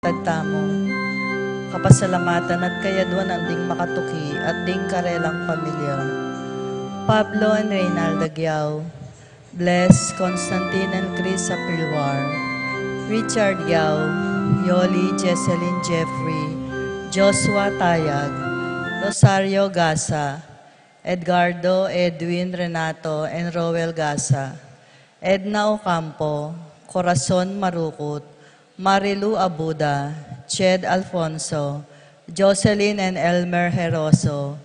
tagtamo. Kapasalamatan at kayadwan ang ding makatuki at ding karelang pamilya. Pablo and Reynaldo Giao, Bless, Constantine and Chris Aprilwar, Richard Giao, Yoli, Jesseline Jeffrey, Joshua Tayag, Rosario Gasa, Edgardo, Edwin, Renato, and Roel Gasa, Edna Ocampo, Corazon Marukut, Marilu Abuda, Ched Alfonso, Jocelyn and Elmer Heroso,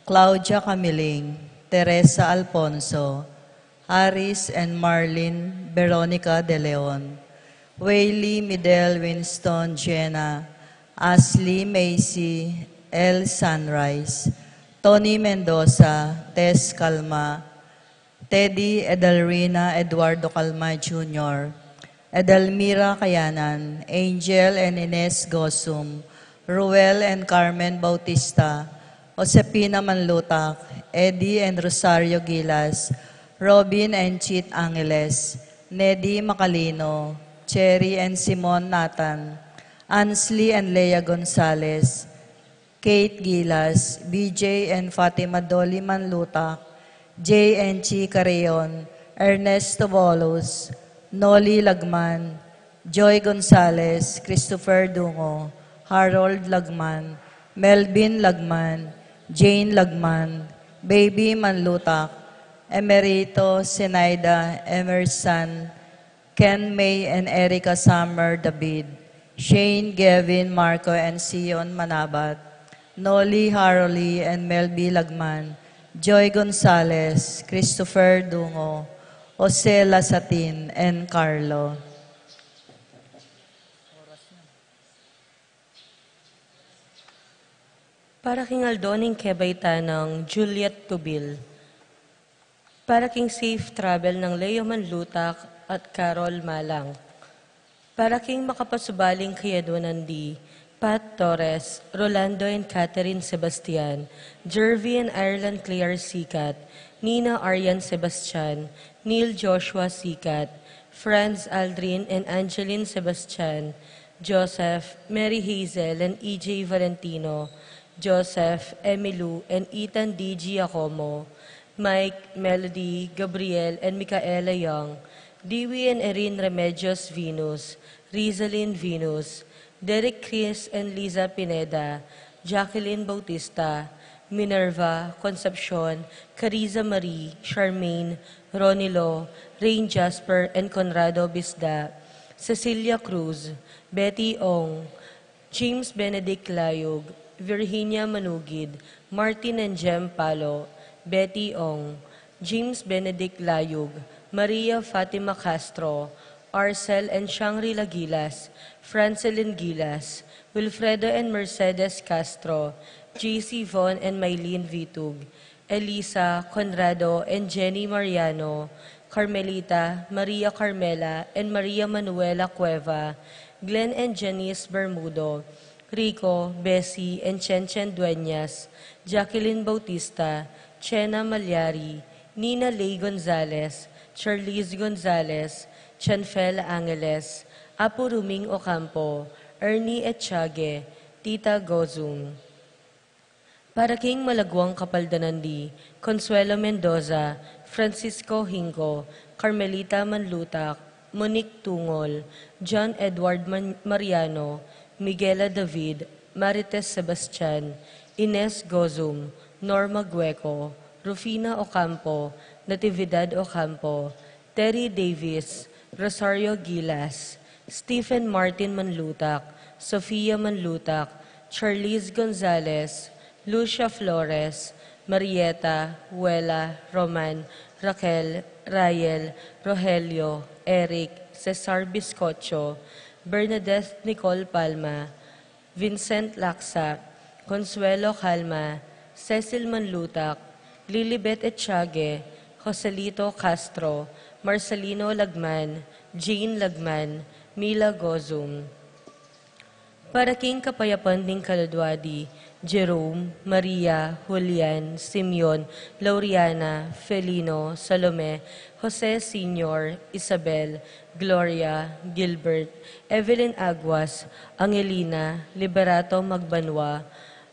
Claudia Camiling, Teresa Alfonso, Aris and Marlene Veronica De Leon, Wayley Midel Winston Jenna, Ashley Macy, El Sunrise, Tony Mendoza, Tess Calma, Teddy Edelrina Eduardo Calma Jr., Edelmira Kayanan, Angel and Ines Gosum, Ruel and Carmen Bautista, Josepina Manlutak, Eddie and Rosario Gilas, Robin and Chit Angeles, Neddy Macalino, Cherry and Simon Nathan, Ansley and Leia Gonzalez, Kate Gilas, BJ and Fatima Dolly Manlutak, J and Chi Carreon, Ernesto Bolos, Noli Lagman, Joy Gonzalez, Christopher Dungo, Harold Lagman, Melvin Lagman, Jane Lagman, Baby Manlutak, Emerito, Senaida, Emerson, Ken May and Erica Summer David, Shane, Gavin, Marco, and Sion Manabat, Noli Harley and Melby Lagman, Joy Gonzalez, Christopher Dungo, Jose Lasatin, and Carlo. Para king Aldoning Kebayta ng Juliet Tubil. Para king safe travel ng Leo Manlutak at Carol Malang. Para king makapasubaling kayadwanandi, Pat Torres, Rolando and Catherine Sebastian, Jervy and Ireland Claire Sikat, Nina Arian Sebastian, Neil Joshua Sikat, Franz Aldrin and Angeline Sebastian, Joseph, Mary Hazel and EJ Valentino, Joseph, Emilu and Ethan D. Giacomo, Mike, Melody, Gabriel and Micaela Young, Dewey and Erin Remedios Venus, Rizalyn Venus, Derek Chris and Liza Pineda, Jacqueline Bautista, Minerva, Concepcion, Cariza Marie, Charmaine, Ronilo, Rain Jasper and Conrado Bisda, Cecilia Cruz, Betty Ong, James Benedict Layog, Virginia Manugid, Martin and Jem Palo, Betty Ong, James Benedict Layog, Maria Fatima Castro, Arcel and Shangri-La Gilas, Francelyn Gilas, Wilfredo and Mercedes Castro, JC Von and Mylene Vitug, Elisa, Conrado and Jenny Mariano, Carmelita, Maria Carmela and Maria Manuela Cueva, Glenn and Janice Bermudo, Rico, Bessie and Chen Dueñas, Jacqueline Bautista, Chena Malyari, Nina Lay Gonzalez, Charlize Gonzalez, Chanfel Angeles, Apo Ruming Ocampo, Ernie Etchage, Tita Gozum. Para king Malagwang Kapaldanandi, Consuelo Mendoza, Francisco Hingo, Carmelita Manlutak, Monique Tungol, John Edward Mariano, Miguela David, Marites Sebastian, Ines Gozum, Norma Gueco, Rufina Ocampo, Natividad Ocampo, Terry Davis, Rosario Gilas, Stephen Martin Manlutak, Sofia Manlutak, Charlize Gonzalez, Lucia Flores, Marieta, Huela, Roman, Raquel, Rael, Rogelio, Eric, Cesar Biscocho, Bernadette Nicole Palma, Vincent Laksa, Consuelo Calma, Cecil Manlutak, Lilibet Etchage, Joselito Castro, Marcelino Lagman, Jane Lagman, Mila Gozum. Para king kapayapan ding kaludwadi, Jerome, Maria, Julian, Simeon, Lauriana, Felino, Salome, Jose Senior, Isabel, Gloria, Gilbert, Evelyn Aguas, Angelina, Liberato Magbanwa,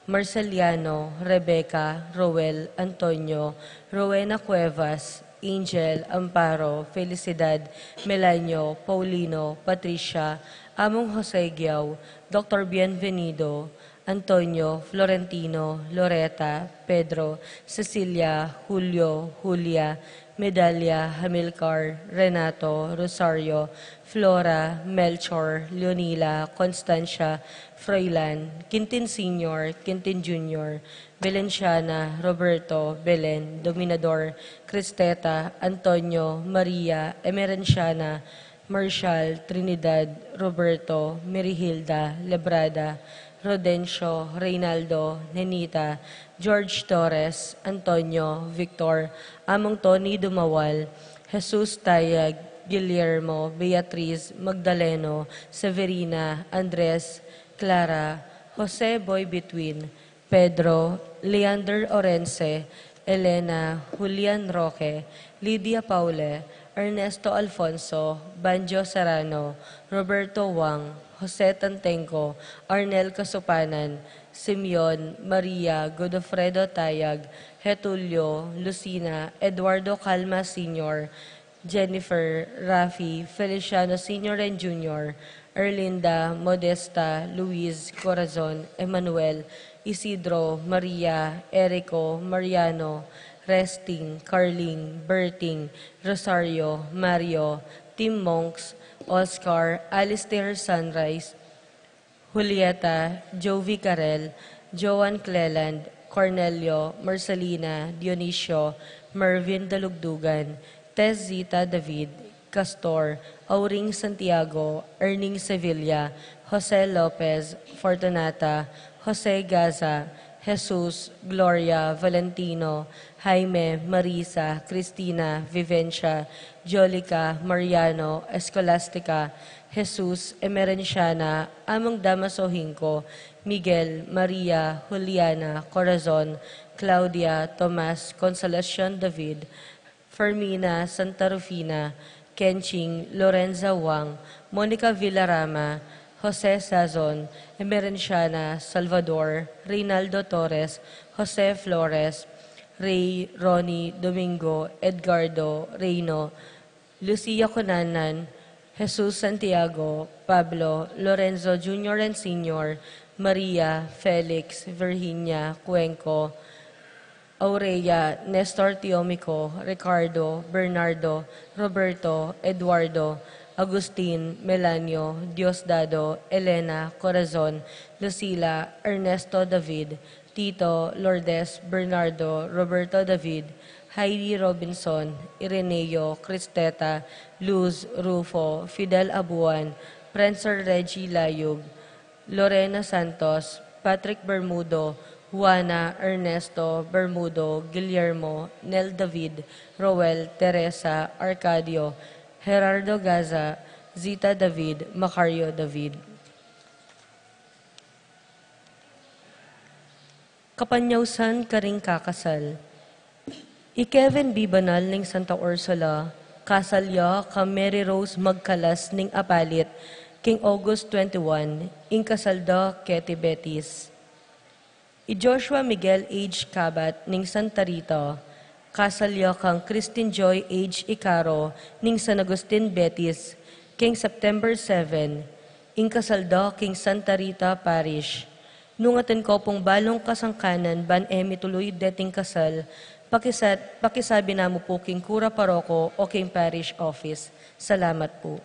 Marceliano, Rebecca, Roel, Antonio, Rowena Cuevas, Angel, Amparo, Felicidad, Melanio, Paulino, Patricia, Among Jose Giao, Dr. Bienvenido, Antonio, Florentino, Loreta, Pedro, Cecilia, Julio, Julia, Medalia, Hamilcar, Renato, Rosario, Flora, Melchor, Leonila, Constancia, Froilan, Quintin Senior, Quintin Junior, Valenciana, Roberto, Belen, Dominador, Cristeta, Antonio, Maria, Emerenciana, Marshall, Trinidad, Roberto, Merihilda, Lebrada, Rodencio, Reynaldo, Nenita, George Torres, Antonio, Victor, Among Tony Dumawal, Jesus Tayag, Guillermo, Beatriz, Magdaleno, Severina, Andres, Clara, Jose Boy Between, Pedro, Leander Orense, Elena, Julian Roque, Lydia Paule, Ernesto Alfonso, Banjo Serrano, Roberto Wang, Jose Tantenco, Arnel Kasupanan, Simeon, Maria, Godofredo Tayag, Hetulio, Lucina, Eduardo Calma Sr., Jennifer, Rafi, Feliciano Sr. and Jr., Erlinda, Modesta, Luis, Corazon, Emmanuel, Isidro, Maria, Erico, Mariano, Resting, Carling, Berting, Rosario, Mario, Tim Monks, Oscar, Alistair Sunrise, Julieta, Jovi Carel, Joan Cleland, Cornelio, Marcelina, Dionisio, Mervin Dalugdugan, Tess Zita David, Castor, Auring Santiago, Erning Sevilla, Jose Lopez, Fortunata, Jose Gaza, Jesus, Gloria, Valentino, Jaime, Marisa, Cristina, Vivencia, Jolica, Mariano, Escolastica, Jesus, Emerenciana, Among Damasohinko, Miguel, Maria, Juliana, Corazon, Claudia, Tomas, Consolacion David, Fermina, Santa Rufina, Kenching, Lorenza Wang, Monica Villarama, Jose Sazon, Emerenciana, Salvador, Reynaldo Torres, Jose Flores, Ray, Ronnie, Domingo, Edgardo, Reyno, Lucia Conanan, Jesus Santiago, Pablo, Lorenzo Jr. and Sr., Maria, Felix, Virginia, Cuenco, Aurea, Nestor Tiomico, Ricardo, Bernardo, Roberto, Eduardo, Agustin, Melanio, Diosdado, Elena, Corazon, Lucila, Ernesto David, Tito, Lourdes, Bernardo, Roberto David, Heidi Robinson, Ireneo, Cristeta, Luz, Rufo, Fidel Abuan, Prancer Reggie Layug, Lorena Santos, Patrick Bermudo, Juana, Ernesto, Bermudo, Guillermo, Nel David, Roel, Teresa, Arcadio, Gerardo Gaza, Zita David, Macario David. Kapanyawsan karing kakasal. I-Kevin B. Banal ning Santa Ursula, kasalya ka Mary Rose Magkalas ning Apalit, King August 21, ing kasalda Ketty Betis. I-Joshua Miguel H. Cabat ning Santa Rita, kasalya kang Christine Joy H. Icaro ning San Agustin Betis, King September 7, ing kasalda King Santa Rita Parish. Nungatan ko pong balong kasangkanan ban emi tuloy dating kasal, pakisabi na mo po King Kura Paroko o King Parish Office. Salamat po.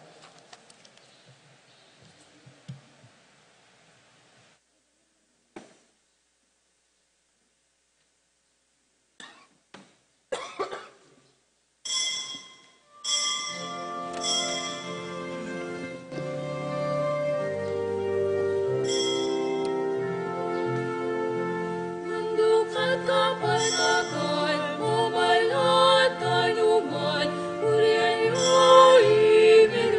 Dukat kapatakan, umalat kanyuman, urian yo ibig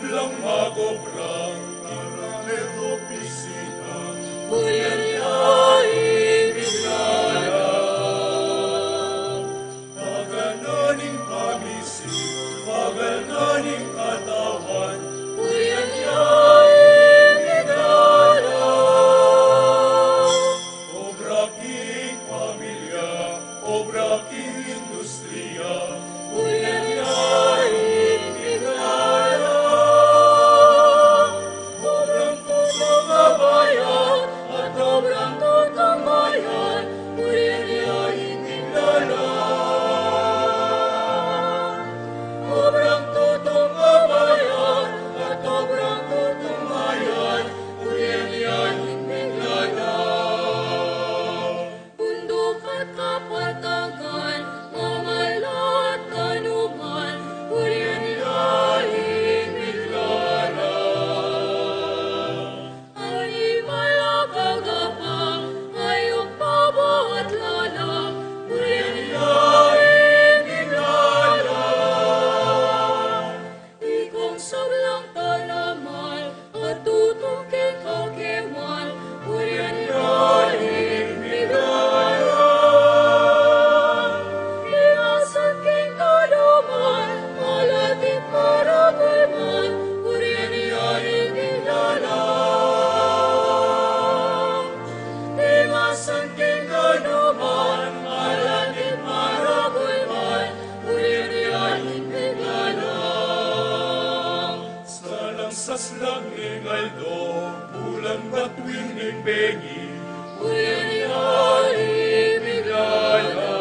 sublang magobrang iramero pisina. Uyayain bigala. Pagananing pag-isip, pagananing katawan. Uyayain bigala. Obra king pamilya, obra king industriya. Uyayain bigala. Obrang tutong bayan At obrang tutong bayan, Uyayain bigala. obrang tutong bayan, at obrang tutong bayan, Uyayain bigala. bundok at kapatagan, mamala at kanuman, Uyayain bigala. animal at kagapang, ayong pabo at lalang, Uyayain bigala. ikong sablang tanaman, at tutong king kakewan, Uyayain bigala. Inasan king kaluman, malating parabulman, Uyayain bigala. Inasan king kaluman, malating parabulman, Uyayain bigala. Salang saslang ng aldo, bulan batuing ng bengi. Uyayain bigala.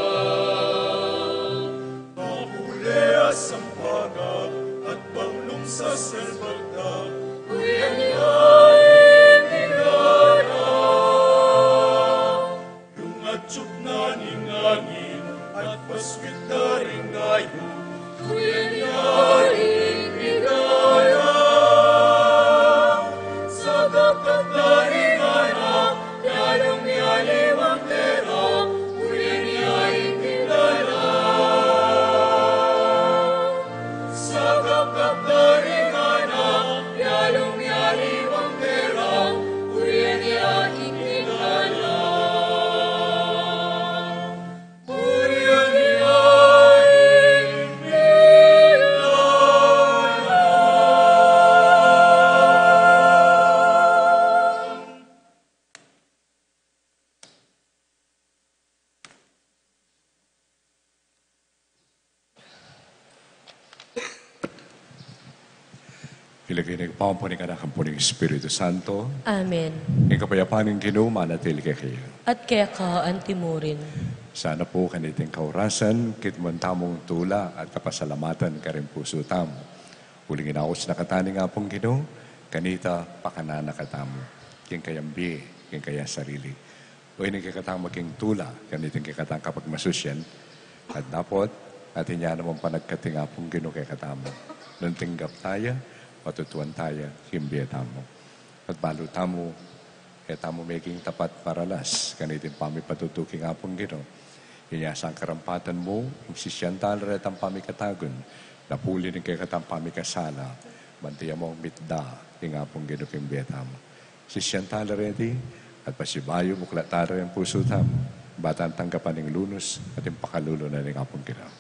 Mahuli asang paga at banglong sa selbagda. Uyayain bigala. Yung atsup na ning angin at paswit na ring ngayon. Uyayain bigala. Sagap at daring anak, lalong nialiwang tera, Uyayain bigala. Sagap at daring anak, lalong nialiwang tera, Uyayain bigala. Uyayain Ilagay na ipampunin ka na kampuning Espiritu Santo. Amen. Ang kapayapaan ng Ginoo manatili kay kayo. At kaya ka antimurin. Sana po kaniting kaurasan, kitman tamong tula at kapasalamatan ka rin puso tamo. Huling inaos na katani nga pong Ginoo, kanita pakanana katamo. King kayambi, king kaya sarili. O inigkakatang maging tula, kaniting kikatang kapag masusyan. At dapat, atin niya naman panagkating nga pong Ginoo kay katamo. Nung tinggap tayo, matutuan tayo, himbiya tamo. At balo tamo, tamo making tapat paralas, kanitin pami patutuking apong Ginoo. Inyasang karampatan mo, ang sisyantal ret ang pamikatagon, napuli ng kay katang pamikasala, bantiya mo ang mitda, ing apong Ginoo himbiya tamo. Sisyantal reti, at pasibayo muklatara ang puso tamo, batang tanggapan ng lunos, at yung pakalulo na ng apong Ginoo.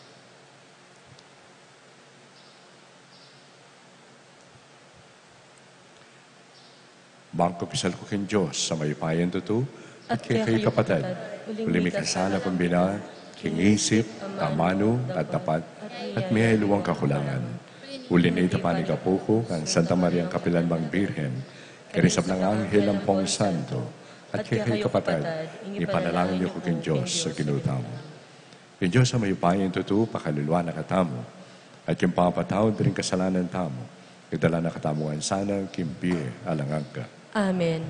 Bangko pisal ko kin Diyos sa mayupayan tuto at kay kayo kapatid. Uli may kasala pambina, kingisip, tamano at tapat at may luwang kakulangan. Uli na itapanig kapuko ang Santa Maria Kapilan Mang Birhen, karisap ng Anghel ang Pong Santo at kay kayo kapatid, ipanalangin niyo ko kin Diyos sa ginutamo. Kin Diyos sa mayupayan tuto, pakaluluwa na katamo at yung papatawad rin kasalanan tamo. Idala na katamuan sana, kimpi, alangang ka. Amen.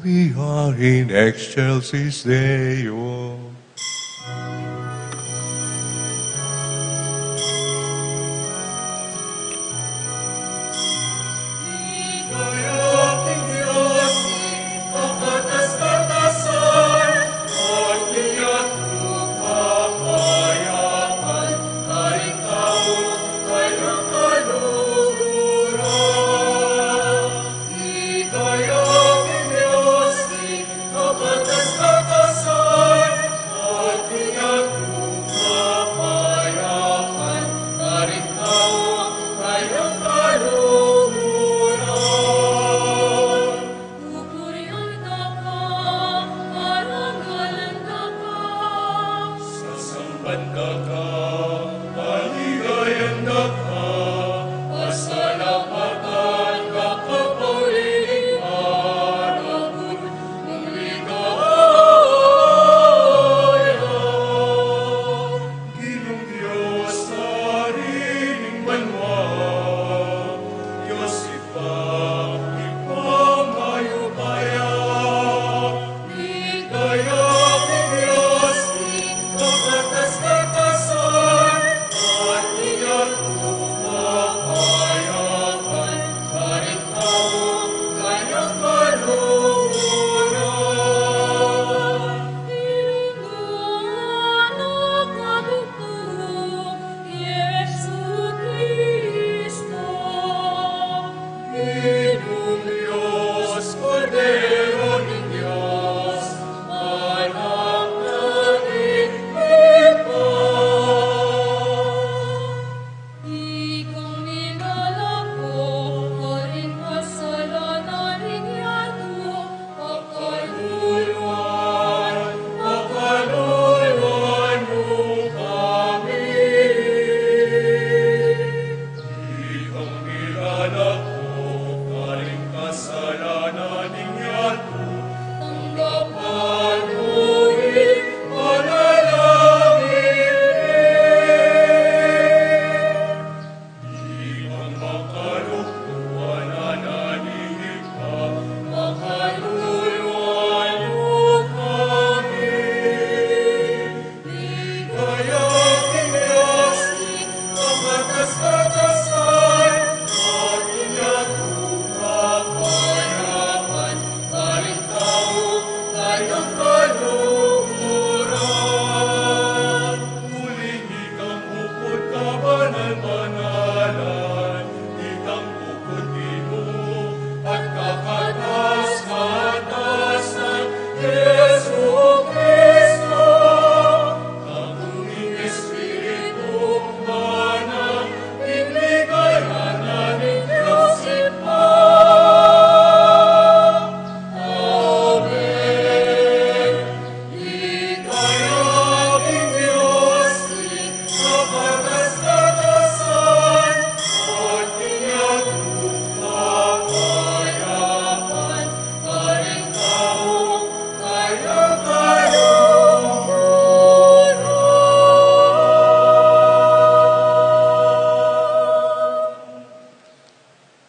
we are in excelsis Deo.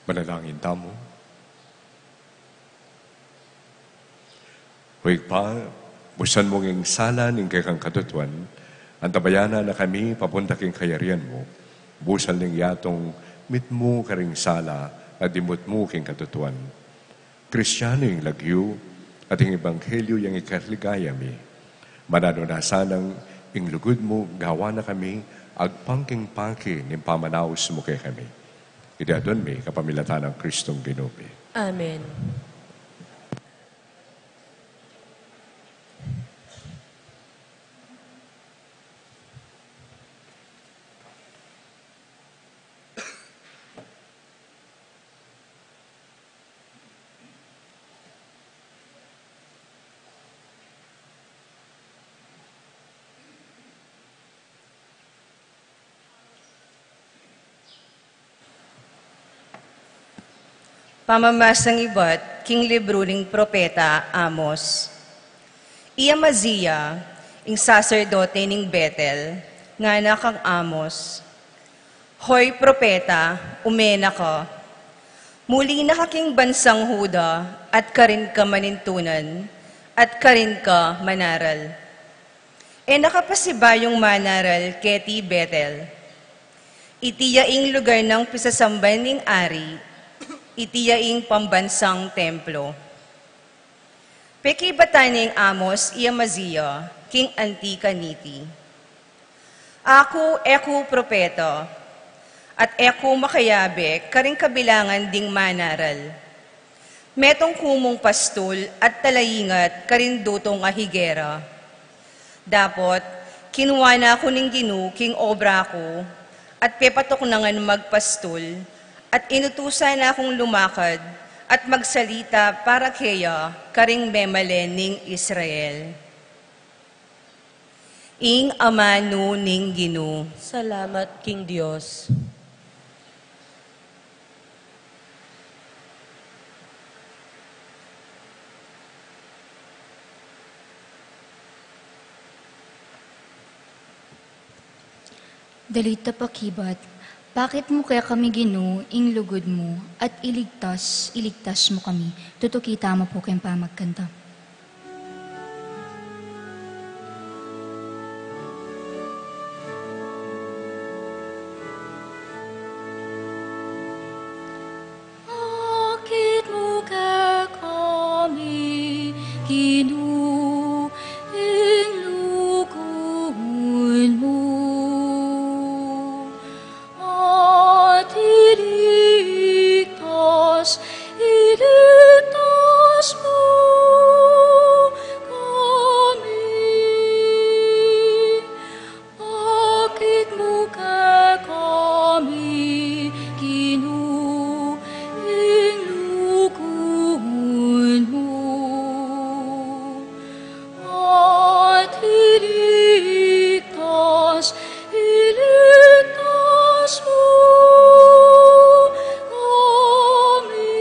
Manalangin tamo. Huwag pa, busan mong ing sala ning kang katutuan, ang tabayana na kami papunta king kayarian mo, busan ning yatong mitmo karing sala at dimot mo king katutuan. Kristyano yung lagyo at yung ebanghelyo yung ikaligaya mi. Manano na sanang ing lugod mo gawa na kami agpangking pangki ning pamanaos mo kay kami. Idadon mi kapamilatan ng Kristong Ginupi. Amen. Pamamasang iba't king libro ning propeta Amos. Iya Mazia, ing sacerdote ning Betel, nga nakang Amos. Hoy propeta, umena ka. Muli nakaking bansang Huda, at karin ka manintunan, at karin ka manaral. E nakapasibayong manaral keti Betel. Itiyaing lugar ng pisasamban ning ari, itiyaing pambansang templo. Peki bataning Amos Iamazia, King Antikaniti. Ako, eku propeta, at eku makayabe, karing kabilangan ding manaral. Metong kumong pastol at talayingat, karin dutong ahigera. Dapot, kinuha na ako ning ginu, king obra ko, at pepatok na ngan magpastol, at inutusan na akong lumakad, at magsalita para kaya, karing memalen ning Israel. Ing amanu ning ginu. Salamat, King Diyos. Dalita pakibat, bakit mo kaya kami Ginoo, ing lugod mo, at iligtas mo kami. Tutukita mo po kayong pamagkanta. Bakit mo kaya kami Ginoo, ing lugod mo, at iligtas mo kami. Bakit mo kaya kami Ginoo, ing lugod mo, at iligtas mo kami.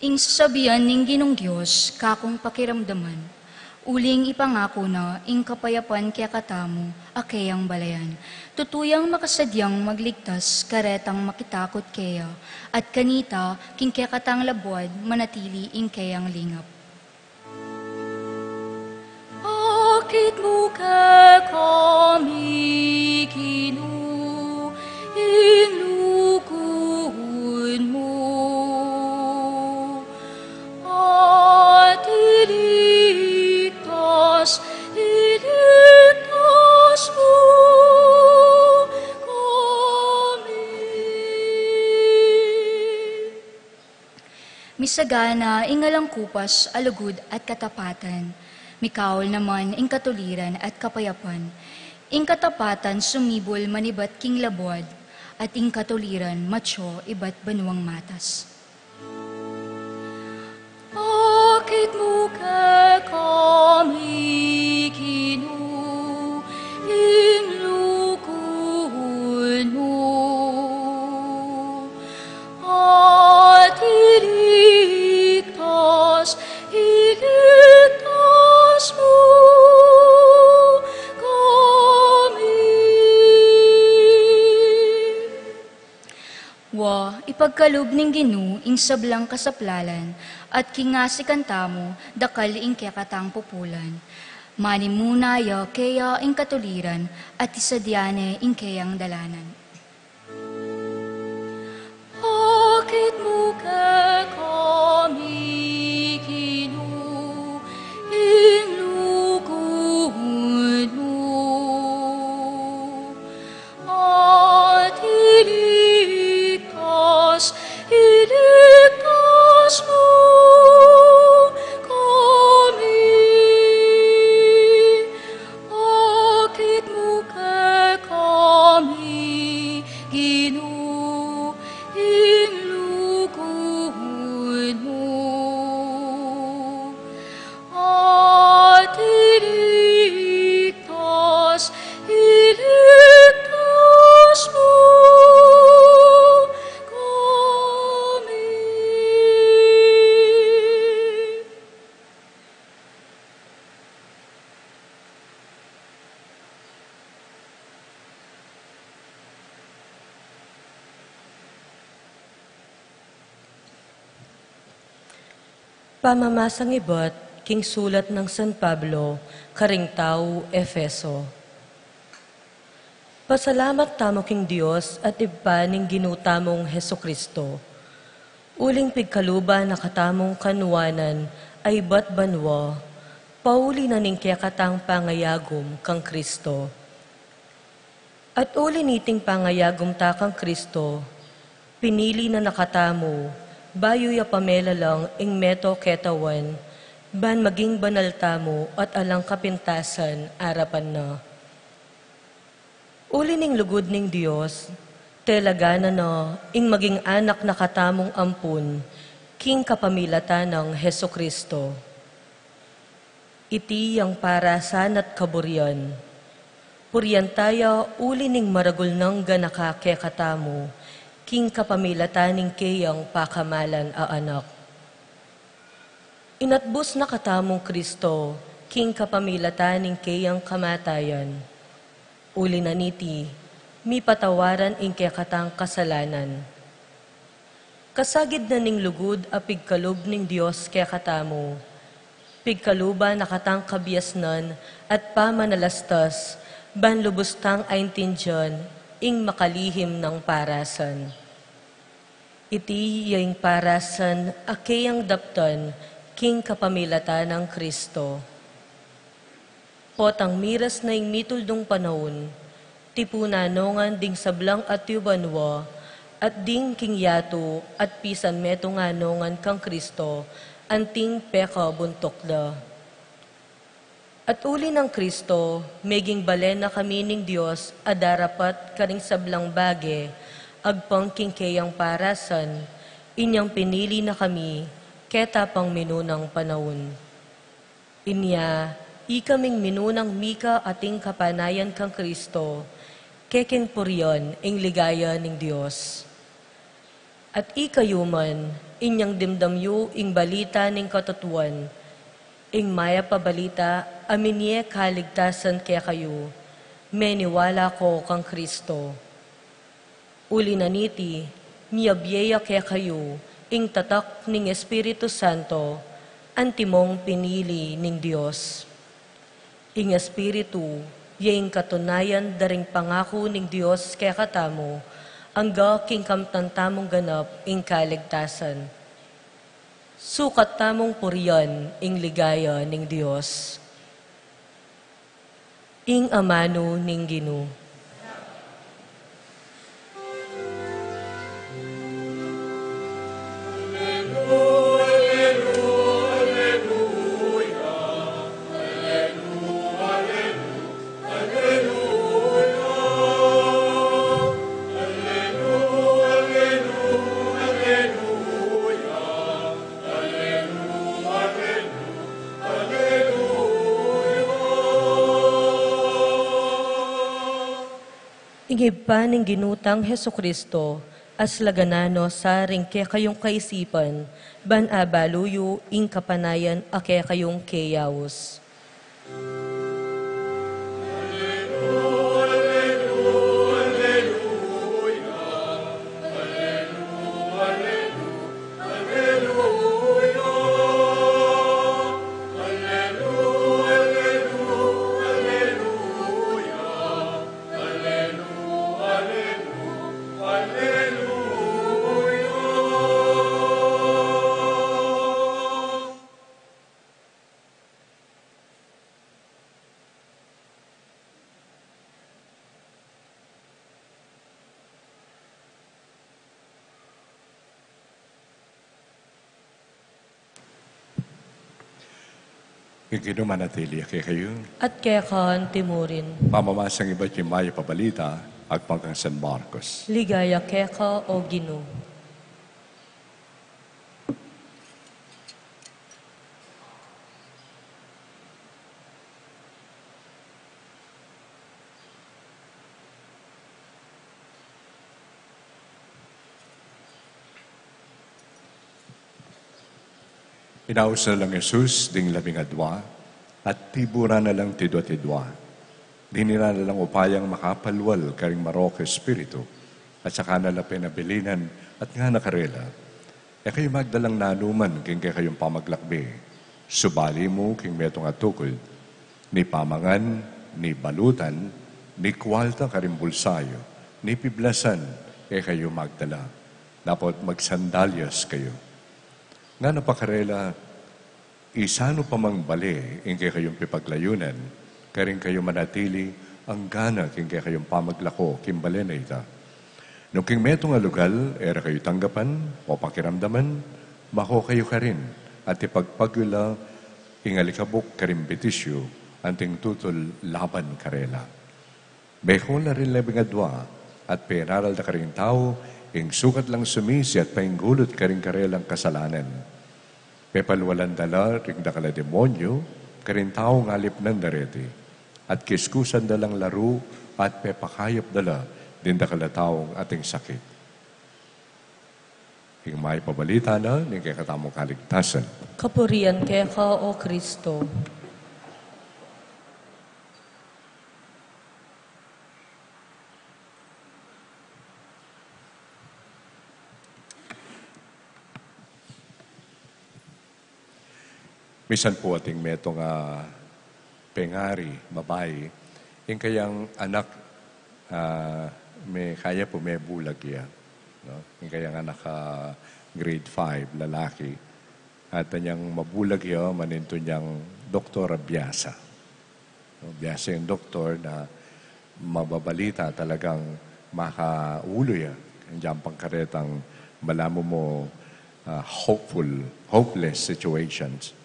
Ing sasabihan ning Ginong Diyos, kakong pakiramdaman, uling ipangako na ing kapayapan kaya katamo, akayang balayan. Tutuyang makasadyang magligtas, karetang makitakot kaya, at kanita, king kaya katang labuad, manatili ing kayang lingap. Bakit mo kaya kami Ginoo, ing lugod mo, at iligtas mo kami. Misagana ingalang kupas, alugod at katapatan. Mikawol naman ing katuliran at kapayapan. Ing katapatan sumibol manibat king labuad, at ing katuliran matsyo ibat banuang matas. Bakit mo kaya kami Ginoo, ing lugod mo, at iligtas mo kami. Wa, ipagkalub ning Ginoo ing sablang kasaplalan, at kingasikan tamo, dakal ing kaya katang pupulan. Manimunaya kaya ing katuliran, at isadyane ing kayang dalanan. Bakit mo kaya kami Ginoo, ing lugod mo, at iligtas mo kami. Bakit mo kaya kami Ginoo, ing lugod mo, Pamamasang ibat, king sulat ng San Pablo, karing tao, Efeso. Pasalamat tamo king Dios at ibaning ginutamong Heso Kristo. Uling pigkaluba na katamong kanuanan ay bat banwa, pauli na ning kaya katang pangayagom kang Kristo. At uli niting pangayagom ta kang Kristo, pinili na nakatamo, bayo ya pamela lang ing meto ketawan, ban maging banal tamo at alang kapintasan arapan na. Uli ning lugod ning Diyos, telagana na ing maging anak na katamong ampun, king kapamilatan ng Heso Kristo. Iti yang para sanat kaburian. Purian tayo uli ning maragul ng ganaka ke katamo, king kapamilatan ning kayang pakamalan a anak. Inatbus na katamong Kristo, king kapamilatan ning kayang kamatayan. Uli na niti, mi patawaran ing katang kasalanan. Kasagid na ning lugod a pigkalub ning Dios kaya katamo, pigkaluba na katang kabiasnan at pamanalastas, ban lubustang aintindyan, ing makalihim ng parasan. Iti yung parasan akeyang daptan, king kapamilatan ng Kristo. Potang miras na ing mituldong panahon, tipunanongan ding sablang at yubanwa, at ding king yato at pisan metunganongan kang Kristo, anting peka buntokda. At uli ng Kristo, meging balen na kami ning Diyos, adarapat karing sablang bage, agpang king kayang parasan, inyang pinili na kami, keta pang minunang panahon. Inya, ikaming minunang mika ating kapanayan kang Kristo, keken puriyon ing ligaya ning Diyos. At ikayuman, inyang dimdamyo ing balita ning katutuan, ing maya pabalita, aminye kaligtasan kaya kayo, meniwala ko kang Kristo. Uli na niti, miyabyeya kaya kayo, ing tatak ning Espiritu Santo, antimong pinili ning Diyos. Ing Espiritu, yaing katunayan daring pangako ning Diyos kaya katamo, angga king kamtantamong ganap ing kaligtasan. Sukat tamong puriyan ing ligaya ning Diyos. Ing amano ning Ginoo. Ingib pa ning ginutang Heso Kristo, as laganano sa ringke kayong kaisipan, ban abaluyo ing kapanayan ake kayong keyawos. Ikinumanatili kayo. At kaya kaan timurin, Pamamasang iba't yung maya pabalita, agpangkang San Marcos. ligaya keka o Ginoo. Inaus na lang Jesus ding labing adwa, at tibura na lang tidwa-tidwa. Dinira na lang upayang makapalwal karing Maroko Espiritu, at saka na lang pinabilinan at nga nakarela. kayo magdalang nanuman, king kayong pamaglakbi. Subali mo, king metong atukod, ni pamangan, ni balutan, ni kwalta karimbulsayo, ni piblasan, kayo magdala. Dapat magsandalyas kayo. Nga napakarela, isano pa mang bali, ing kayong pipaglayunan, karing kayo manatili, ang gana, king kayong pamaglako, kimbali na ita. Nung king metong alugal, era kayo tanggapan, o pakiramdaman, mako kayo ka rin, at ipagpagula, ingalikabok karimbitisyo, anting tutol laban karela. Behon na rin labing adwa, at penaral na karing tao, ing sukat lang sumisi at painggulot karing karelang kasalanan. Pepalwalan dala, ring dakala demonyo, karing tao ngalip ng darete, at kiskusan dalang laro, at pepakayap dala, din dakala taong ating sakit. Ing may pabalita na, ning kaya katamong kaligtasan. Kapurian kaya ka, O Kristo. Misan po ating metong pengari, babae, yung kayang anak, may kaya po may bulag yan. No? Yung kayang anak grade 5, lalaki. At niyang mabulag yan, maninto niyang Doktora Biasa. No? Biasa yung doktor na mababalita talagang makaulo yan. Diyan pang karetang malamo mo hopeless situations.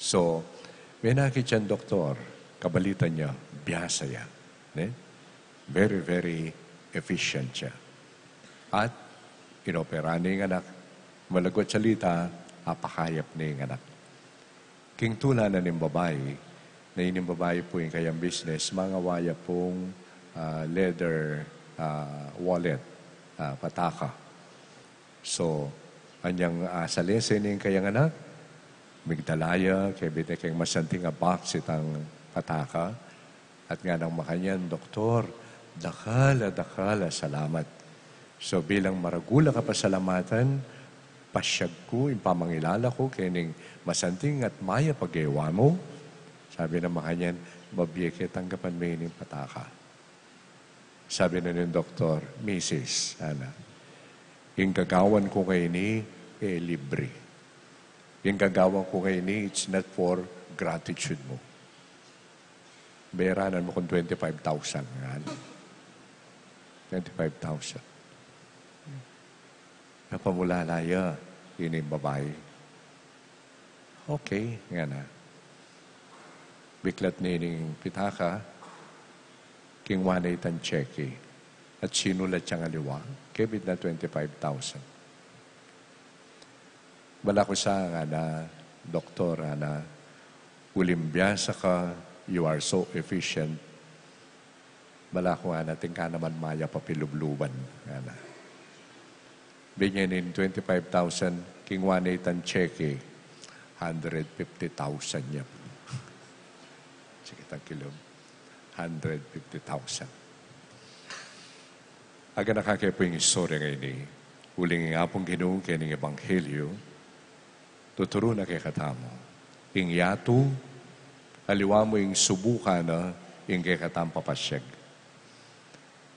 So, may nakikita siyang doktor, kabalita niya, biyasa yan. Very, very efficient siya. At, inopera niya yung anak, malagot salita, apakayap niya yung anak. King tula na ng babae, na yung babae po yung kayang business, mga waya pong leather wallet, pataka. So, anyang salisin yung kayang anak, migdalaya, kaya bitay kayong masanting box itang pataka. At nga nang makanyan, Doktor, dakala, salamat. So bilang maragula ka pasalamatan, pasyag ko, impamangilala ko, kayaning masanting at maya pag-ewa mo. Sabi ng makanyan, mabiyeke tanggapan mo yung pataka. Sabi na ng Doktor, Mrs. Ana, yung gagawan ko kayo ni, libre. Yung gagawang ko kayo ni, it's not for gratitude mo. Bayaranan mo kung 25,000. 25,000. Napamulalaya, yun yung babae. Okay, nga na. Biklat nining pitaka, king wanay tan cheque, at sinulat siyang aliwa, kebit na 25,000. Bala ko sa nga na, doktor, na ulimbiyasa ka, you are so efficient. Bala ko nga natin ka naman maya papilubluban. Nga na. Binyanin 25,000, king wanay tan cheque, 150,000 niya. Sige, tangkilom. 150,000. Aga nakakapo yung istorya ngayon eh. Uling nga pong ginoong kining ebanghelyo, tuturo na kay katamo. Ing yato, aliwa mo ing subuka na, ing kay katamo papasyag.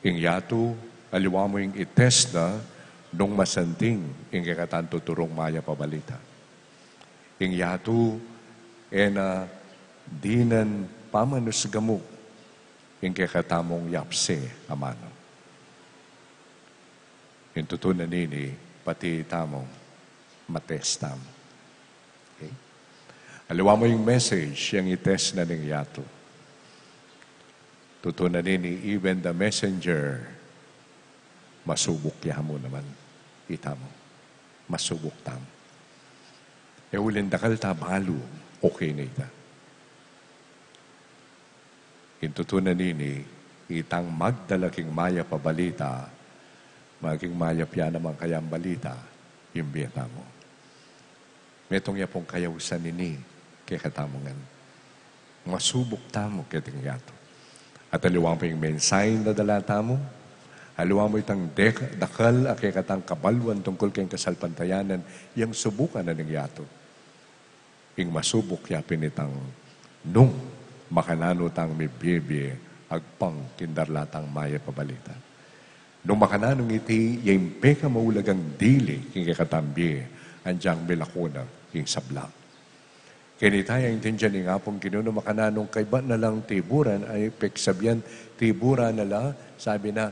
Ing yato, aliwa mo ing itest na, nung masanting, ing kay katamo tuturong maya pabalita. Ing yato, na dinan pamanus gamuk, ing kay katamong yapse amano. Yung tutunan nini, pati tamong matestam. Okay? Aliwa mo yung message, yung itest na ng yato. Tutunan nini, even the messenger, masubok ya mo naman. Ita mo. Masubok tam. Ulin dakal ta, balo, okay na ita. Intutunan nini, itang magdalaking maya pabalita, maging maya piya naman kayang balita, yung biyata mo. Metong ya pong kayawsan nini, kaya katamongan. Masubok tamo kating yato. At aliwang pa yung mensahe na dala tamo, Haluan mo itang dakal, akikatang kabalwan tungkol kayong kasalpantayanan, yang subukan na ng yato. Ing masubok yapin itang nung makananutang may bibi, agpang kindarlatang maya pabalita. Nung makananong iti, yung peka maulagang dili, king kakatambi, anjang bilakuna, king sablang. Kinitaya intindihan ni nga pong kinuno makananong kaiba na lang tiburan, ay peksabihan tiburan na lang, sabi na,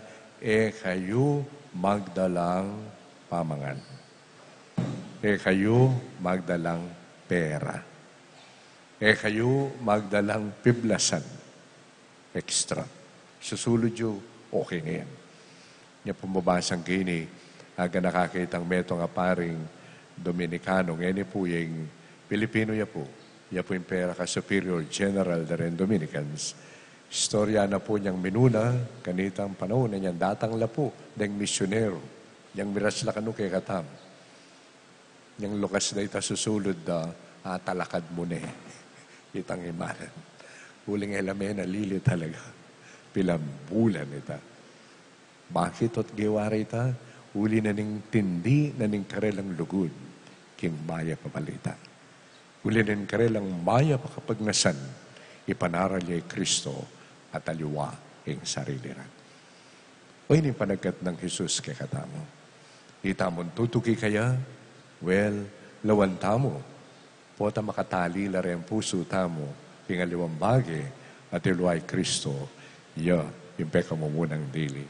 kayo magdalang pamangan. Kayo magdalang pera. Kayo magdalang piblasan. Extra. Susulod yung okay ngayon. Niya pumabasang gini, aga nakakitang metong aparing Dominicano, ngayon po yung Pilipino ya po. Ya po yung pera ka Superior General da rin Dominicans. Istorya na po niyang minuna, kanitang panahon na niyan, datang la po, ng misyonero. Yang miras la kanu kay katam. Yang lukas na ita susulod da, talakad mo na itang imanan. Huling elamena, lili talaga. Pilang bulan ita. Bakit at giwara ita? Uli na ning tindi na ning karelang lugod, king maya papalita. Uli na ning karelang maya pakapagnasan, ipanaral niya Kristo, at aliwa ang sarili rin. O ini panagkat ng Jesus kay katamo. Itamon tutuki kaya, well, lawan tamo. Pota makatali la rin puso tamo, ingaliwang bagi, at iluway Kristo, yung peka mo munang dili.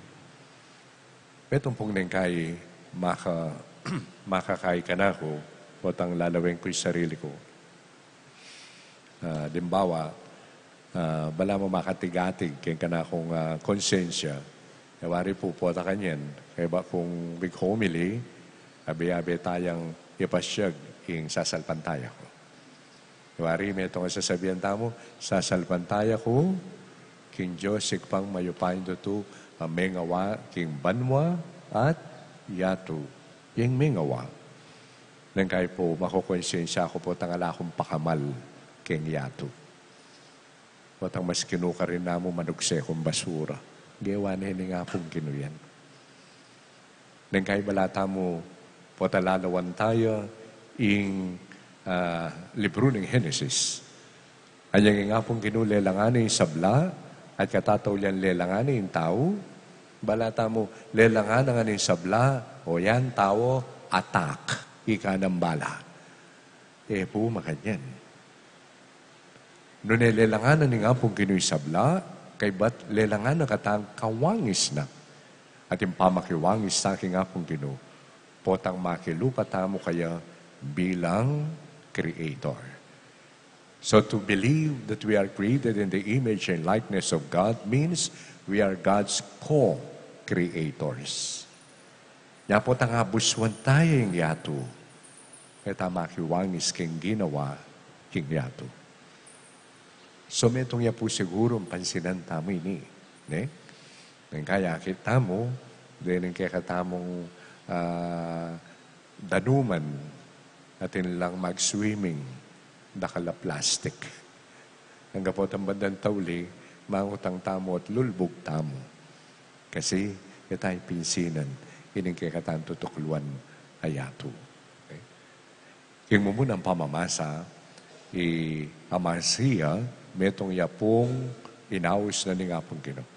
Petong pong nengkay, makakay ka na ko, potang lalawin ko yung sarili ko. Dimbawa, bala mo makatigatig kaya ka na akong konsensya. Nawari po ta kanyan. Kaya ba kung big homily, abi-abi tayang ipasyag ing sasalpantaya ko. Nawari may itong sasabihan tamo, sasalpantaya ko, king Diyos ikpang mayupain to mengawa, king banwa, at yatu. Yung mengawa. Nang kayo po, makukonsensya ko po tangala akong pakamal king yatu. Potang mas kinuka rin na mo manugse kong basura. Gawa na hindi nga pong kinuyan. Nang kay balata mo, potalalawan tayo ing libro ng Genesis. Anyang nga pong kinulelanganin yung sabla at katataw yan lelanganin yung tao. Balata mo, lelanganin yung sabla o yan tao, attack. Ika ng bala. Po, makanyan. Noon ay lelanganan ni nga pong kinuy sabla, kay ba't lelanganan katang kawangis na. At yung pamakiwangis sa aking nga pong kinu, potang makilupa tamo kaya bilang creator. So to believe that we are created in the image and likeness of God means we are God's co-creators. Nga potang abuswan tayo yung yato, kaya tamakiwangis king ginawa king yato. So, metong ya po siguro ang pansinan tamo ini. Ne? Nang kaya kita mo, din ang kakatamong danuman natin lang mag-swimming, dakala plastic. Ang gapot ang bandang tauli, mangutang tamo at lulbog tamo. Kasi, katay pinsinan, ining kakatang tutukluan ayato. Okay? Yung mo muna ang pamamasa, amasiya, metong yapong inaus na ni nga pong Ginoo.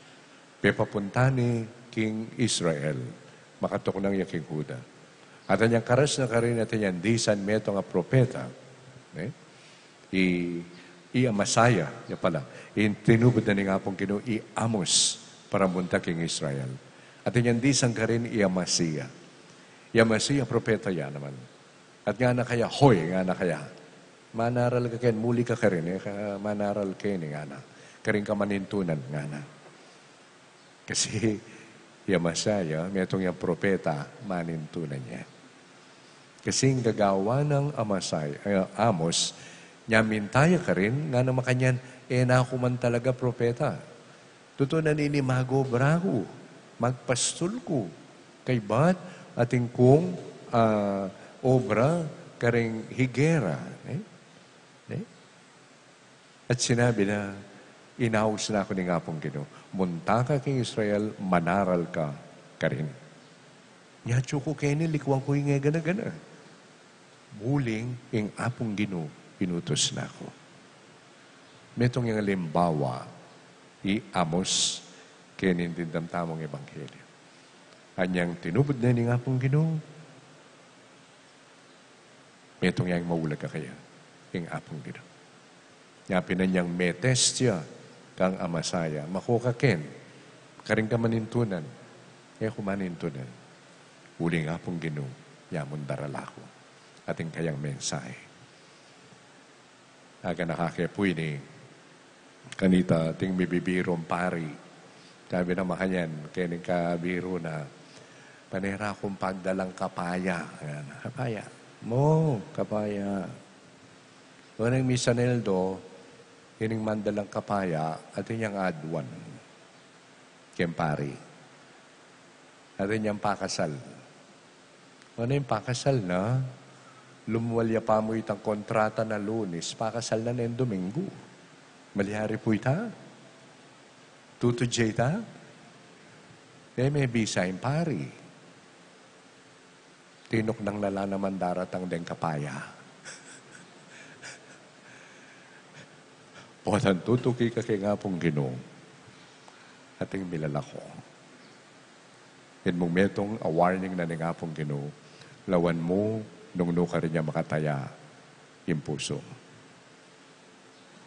Pepapunta ni King Israel, makatok ng yaking Huda. At anyang karas na karin natin yan, disan metong a propeta, i-amasaya, yan pala, tinubod na ni nga pong Ginoo, i-amos para munta King Israel. At yan disan karin i-amasiya. I-amasiya, propeta yan naman. At nga na kaya, hoy, nga na kaya, manaral ka ken, muli ka rin, manaral ken, nga na. Karing ka manintunan, nga na. Kasi, yung Masaya, may itong yung propeta, manintunan niya. Kasi yung gagawa ng Amos, niya mintaya ka rin, nga na makanyan, na ako man talaga propeta. Totoo na ninimago brago, magpastol ko, kay bat, ating kong obra, karing higera, At sinabi na, inaus na ako ni nga pong Ginoo, munta ka king Israel, manaral ka ka rin. Nyatso ko Kenny, likwang ko yung gana-gana. Muling, ing apong Ginoo, pinutos na ako. Metong yung limbawa, i-amos, kenin din damtamong ebanghelyo. Anyang tinubod na ni apong Ginoo, metong yung maulag ka kaya, ing apong Ginoo. Nga pinanyang metestya, kang amasaya, makukaken, karing ka manintunan, kaya kumanintunan. Uli nga pong Ginoo, yamon daralako, ating kayang mensahe. Aga nakakepoy ni kanita ating mibibirong pari. Sabi na makanyan, kaya kabiro na, panera akong pagdalang kapaya. Ayan, kapaya. Mo, kapaya. Doon ang misaneldo, hining mandalang kapaya, at inyang adwan. Kempari. At inyang pakasal. Ano yung pakasal na? Lumuwalya pa mo itang kontrata na Lunes, pakasal na ng Domingo. Malihari po ita? Tutudya ita? May bisa yung pari. Tinok ng lala naman daratang den kapaya. Potan tutuki ka kay nga pong Ginoo. Ating milalako. In mong metong a warning na ni nga pong Ginoo, lawan mo, nung ka rin niya makataya, yung puso.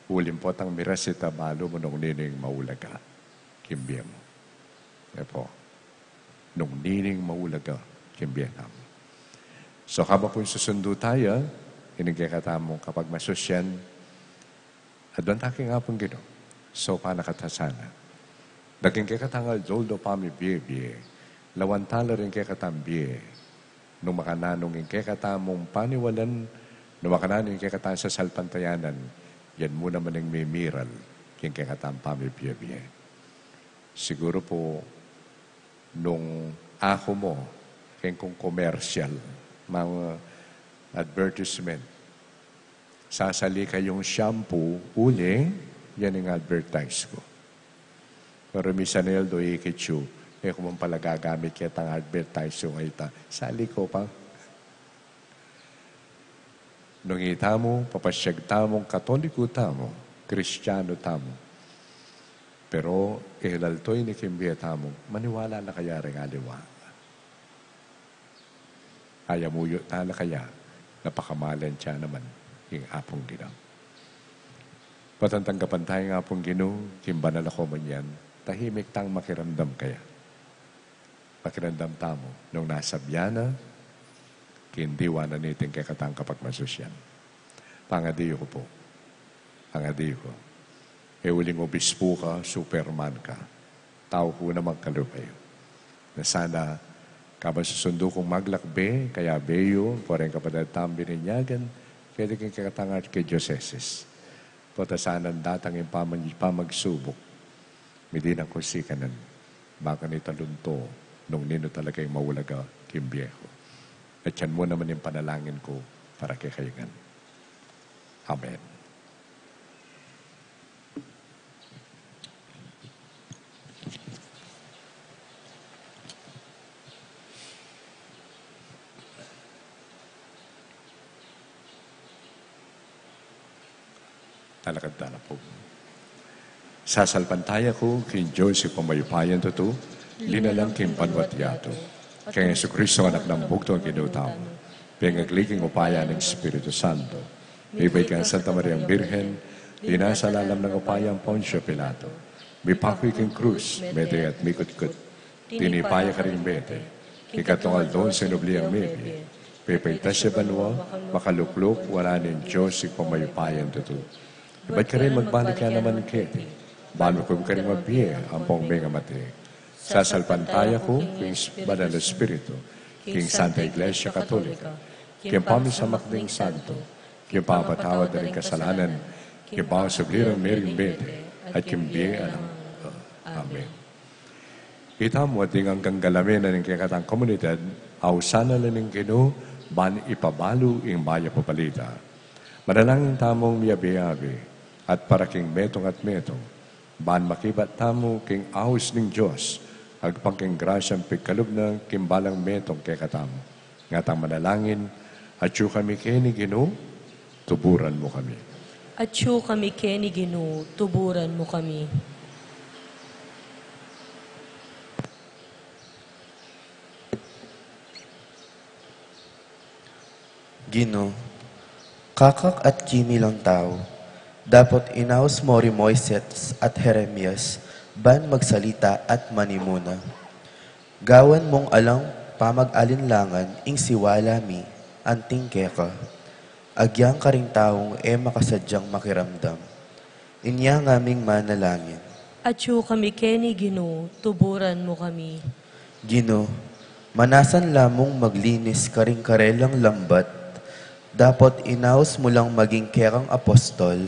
Ulim po tang mirasita balo mo nung nining maulaga, kimbiya mo. E po, nung nining maulaga, kimbiya mo. So, kaba po yung susundo tayo, hinigikata mo kapag masusyan, at doon taking nga pong Ginoo, so pa nakatasana. Daging kikatangal doldo pa mi biye, lawantala rin kikatambiye, nung makananong yung kekatamong paniwalan, nung makananong yung kekatamong sa salpantayanan, yan mo naman ang mimiral, yung kekatamong pamibiyabiya. Siguro po, nung ako mo, kung commercial, mga advertisement, sasali kayong shampoo, uling, yan ang advertise ko. Pero misanel do ikitsu, kung mong pala gagamit kaya tang advertise yung ita, sali ko pa. Nung ita mo, papasyag tamong katoliko tamo, kristyano tamo. Pero, ihilaltoy ni Kimbiya tamo, maniwala na kaya rin aliwa. Ayamuyo na kaya, napakamalan siya naman yung apong Ginoo. Patantanggapan tayo ng apong Ginoo, kimbanal ako man yan, tahimik tang makiramdam kaya. Pakiramdam tamo, nung nasa biyana, kindiwa na niting kay katang kapag masusyan. Pangadiyo ko po. Pangadiyo ko. E uling obispo ka, superman ka. Tao ko na magkalupayo. Na sana, kaba susundo kong maglakbe, kaya beyo, poreng kapatid tambi ninyagan, pwede kang kakatangat kay Dioceses. Potasanan datang yung pamagsubok. Hindi na kusikanan. Baka ni talunto, nung nino talaga yung maulaga, Kimbiyeho. At yan mo naman yung panalangin ko para kay kayagan. Amen. Talakad na po. Sasalpantaya ko kay Joseph Pamayupayan to linalang kimpanwat yato. Kaya Yesu Kristo anak ng bugto ang kinutaw. Pingagliging upaya ng Espiritu Santo. Ibay kang Santa Maria Birhen, dinasalalam ng upaya ang Poncio Pilato. Mipakoy kang krus, mede at mikot-kot. Tinipaya ka rin mede. Ikatungal doon sa nubliyang mebi. Pipaitas siya banwa, makaluklok, wala ng Diyos si Pamayupayan to. Iba't ka rin magbalik ka naman kete. Balo ko ka rin mabiye ang pong mga mati. Sasalpantaya ko, King Banal Espiritu, King Santa Iglesia Katolika, King Pamisamakding Santo, King Papatawad na rin kasalanan, King Pangasublirang Mary Bete, at King Biye Alam. Amen. Kita mo at ang ganggalamin na ng kikatang komunidad, ausana na ng Ginoo, ban ipabalo ang baya papalita. Manalangin tamong miyabi-yabi, at para king metong at metong, ban makibat tamo king aus ng Diyos, agpangking grasyang pigkalob na kimbalang metong kay katamo. Ngatang manalangin, at yu kami kini Ginoo, tuburan mo kami. At yu kami keni Ginoo, tuburan mo kami. Ginoo, kakak at kimi lang tao, dapat inaos mo ri Moises at Jeremias, ban magsalita at manimuna. Gawan mong alang pamag-alinlangan ing siwala mi, anting keka. Agyang karing taong makasadyang makiramdam. Inya ngaming manalangin. At yu kami keni Ginoo, tuburan mo kami. Ginoo, manasan lamong maglinis karing karelang lambat, dapat inaos mo lang maging kekang apostol,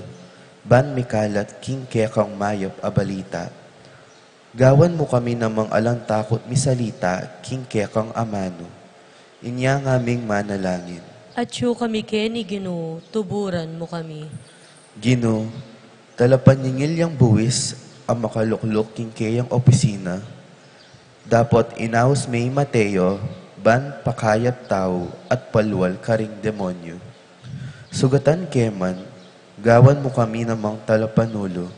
ban mikalat king kekang mayop abalita. Gawan mo kami namang alang takot misalita, king kekang amano. Inya ngaming manalangin. At yu kami keni Ginoo, tuburan mo kami. Ginoo, talapaningil yang buwis, ang makaluklok king keyang opisina. Dapat inaos may Mateo, ban pakayat tao at palwal karing demonyo. Sugatan keman, gawan mo kami namang talapanulo,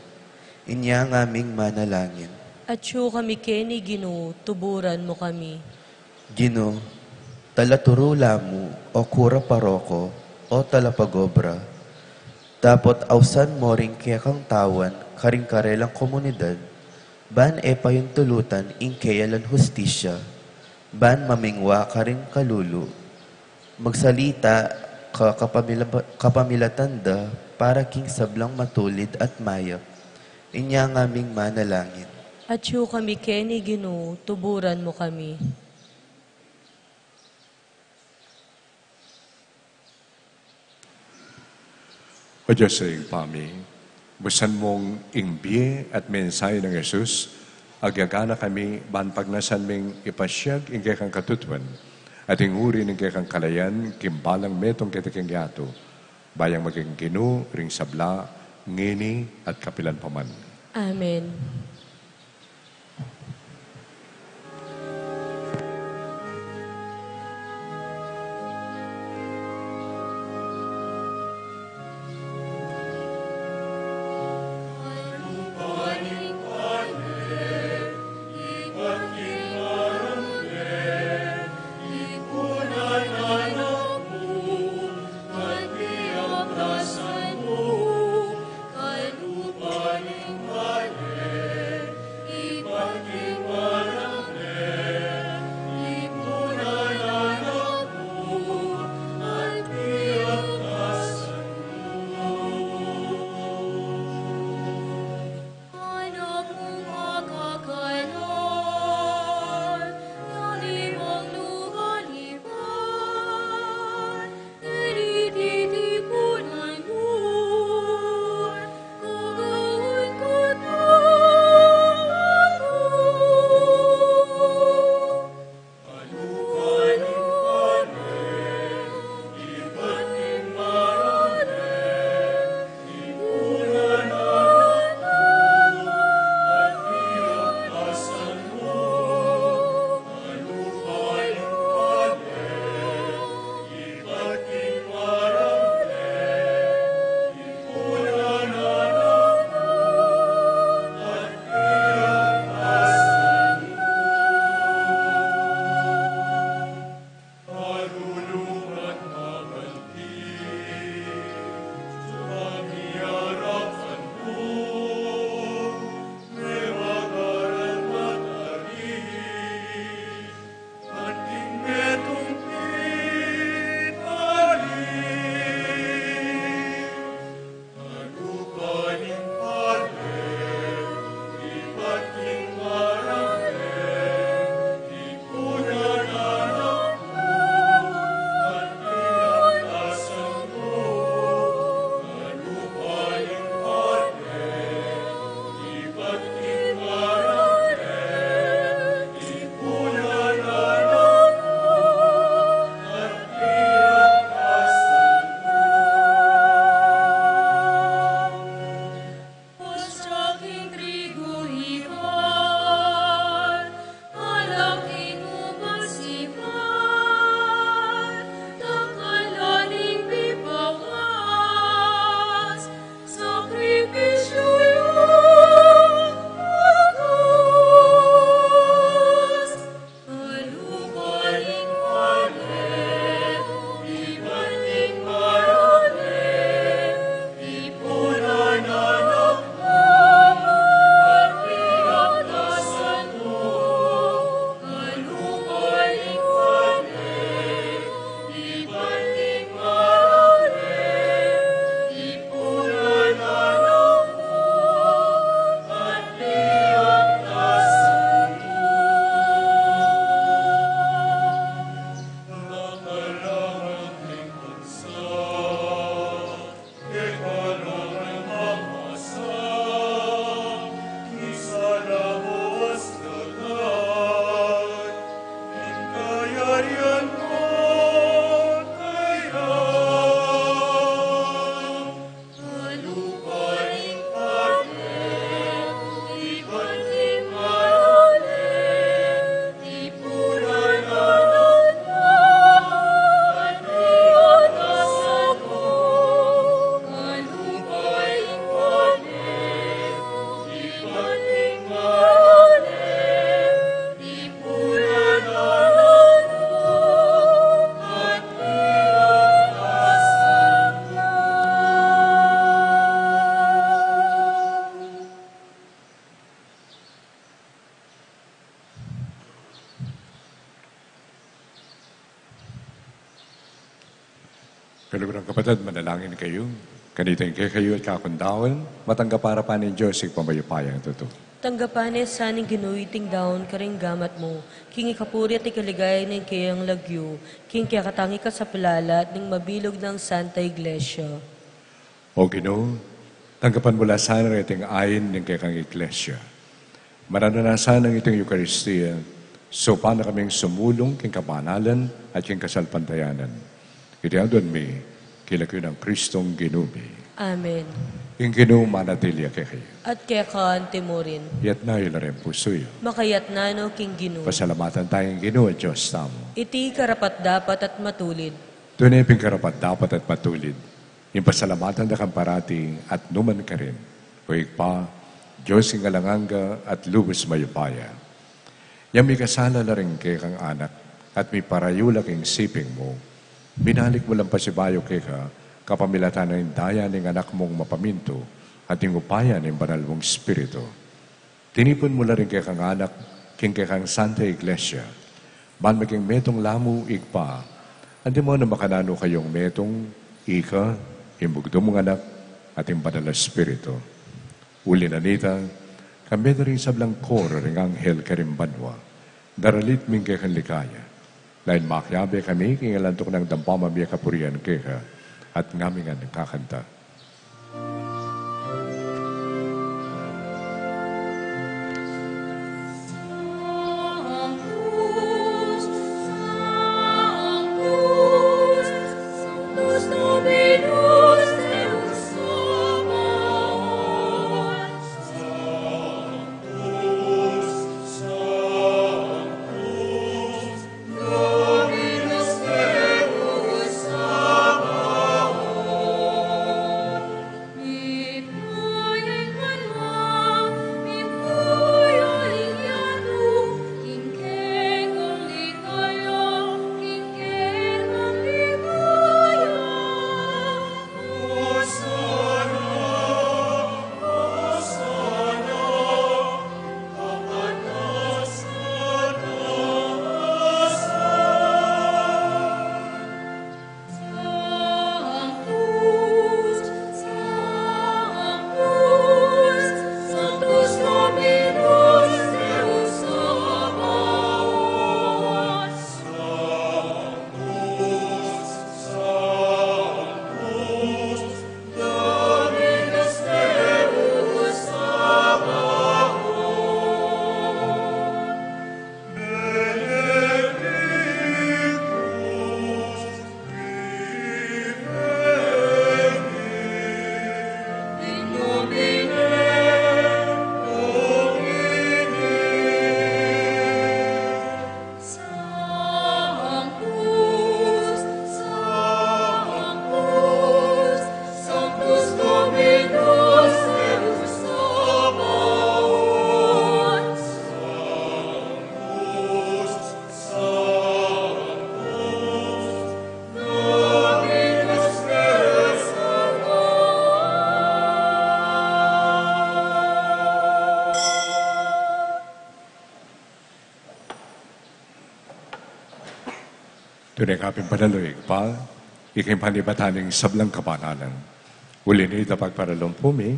inya ngaming manalangin. At yu kami keni Ginoo, tuburan mo kami. Ginoo, talaturula mo o kura paroko o talapagobra, dapat ausan mo ring kekang tawan karing karelang komunidad, ban payuntulutan ing keyalan hustisya, ban mamingwa karing kalulu, magsalita ka kapamilatanda para king sablang matulid at mayap, inya ngaming manalangin. At yu kami keni Ginoo, tuburan mo kami. O Diyos sa iyong pami, busan mong ingbiye at mensahe ng Jesus, agyagana kami, ban pagnasan ming ipasyag ingkay kang katutuan, at inguri ng kay kang kalayan, kimbalang metong kitiking yato, bayang maging Ginoo, ring sabla, ngini at kapilan paman. Amen. Kalupaning mali, Kalugurang kapatid, manalangin kayo. Kanitin kayo at kakundawan, matanggap para pa ni Diyos ang pamayupayang totoo. Tanggapanes saning ginuiting daon karing gamat mo, king ikapuri at ikaligay ng kayang lagyo, king kaya katangi ka sa palala at ning mabilog ng Santa Iglesia. O Ginoo, tanggapan mula sana ng iting ayin ng kayang Iglesia. Maranasan ng iting Eukaristiya, so paano kaming sumulong king kabanalan at king kasalpantayanan. Itiandon mi, kilakyo ng Kristong Ginumi. Amen. Yung Ginoo manatilya kayo. At kaya kaan timorin, Yat na yun rin pusoyo. makayat na no king Ginoo. Pasalamatan tayong Ginoo at Diyos tamo. Iti karapat dapat at matulid. Tunay pingkarapat dapat at patulid. Yung pasalamatan na kang parati at numan ka rin. Huwag pa, Diyos yung alanganga at lubos mayupaya. Yang may kasala na rin kay kang anak at may parayula king siping mo. Binalik mo lang pasibayo kay ka, kapamilatan ng daya ng anak mong mapaminto at yung upaya ng banal mong spirito. Tinipon mo na rin kay kang anak, king kay kang Santa Iglesia. Man maging metong lamu igpa, andi mo na makanano kayong metong ika, imbugdo mong anak, at yung banal na spirito. Uli na nita, kami na rin sablang koro ring anghel karimbanwa, daralit ming kay kang likaya. Lain makyabe kami, kingalantok ng dampamamya kapurian kaya, at ngamingan kakanta. Sanctus, Sanctus, Sanctus Dominus Deus Sabaoth. Sanctus, Sanctus, Dominus Deus Tunay kaping panaloy pa, iking panibataning sablang kabanalan. Uli ni pagparalong pumi,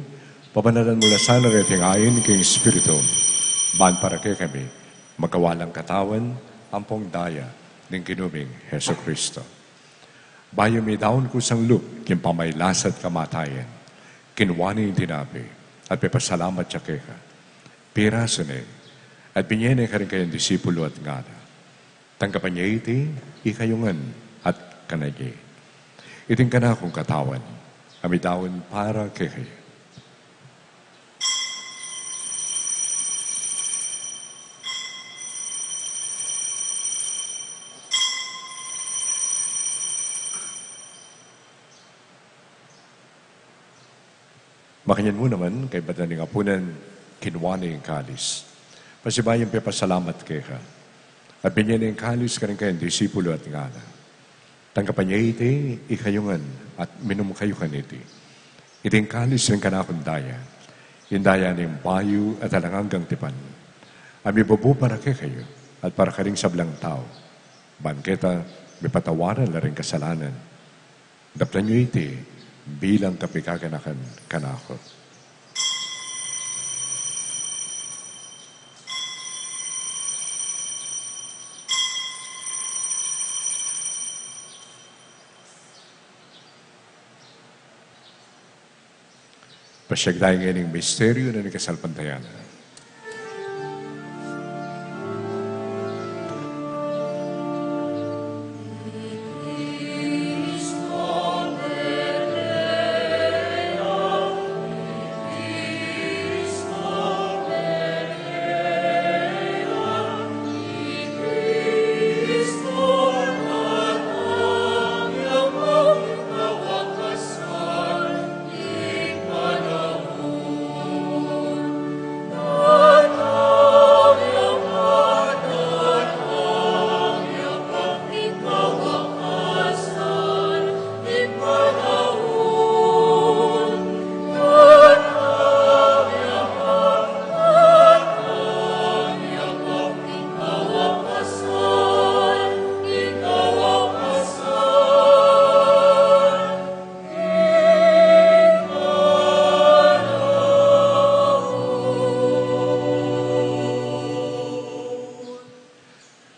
pabanalan mula sana reting ayin king Espiritu. Ban para kay kami, magawalang katawan, ampong daya, ng kinuming Heso Kristo. Bayo may daon ko sang lup, kin pamaylasat kamatayan, kinwani yung tinabi, at pepasalamat siya kay ka. Piraso ni, at binyene ka rin kayong disipulo at ngana. Tanggapan niya iti, ikayungan at kanagay. Iting ka na akong katawan, amitawan para kay kayo. Makanyan mo naman, kay bata ni Apunan, kinwani yung kalis. Pasibayang pepasalamat kay ka. At binyan yung kalis ka rin kayong disipulo at ngana. Tanggapan niya iti, ikayungan, at minum kayo kaniti. Iting kalis rin kanakong daya. Yung daya ng bayo at alanganggang tipan. Ami bubu para kay kayo, at para ka rin sablang tao. Banketa, may patawaran na rin kasalanan. Daptan niyo iti bilang kapikaganakan kanako. Pasyag tayo ngayon ng misteryo na nagkasalpantayan.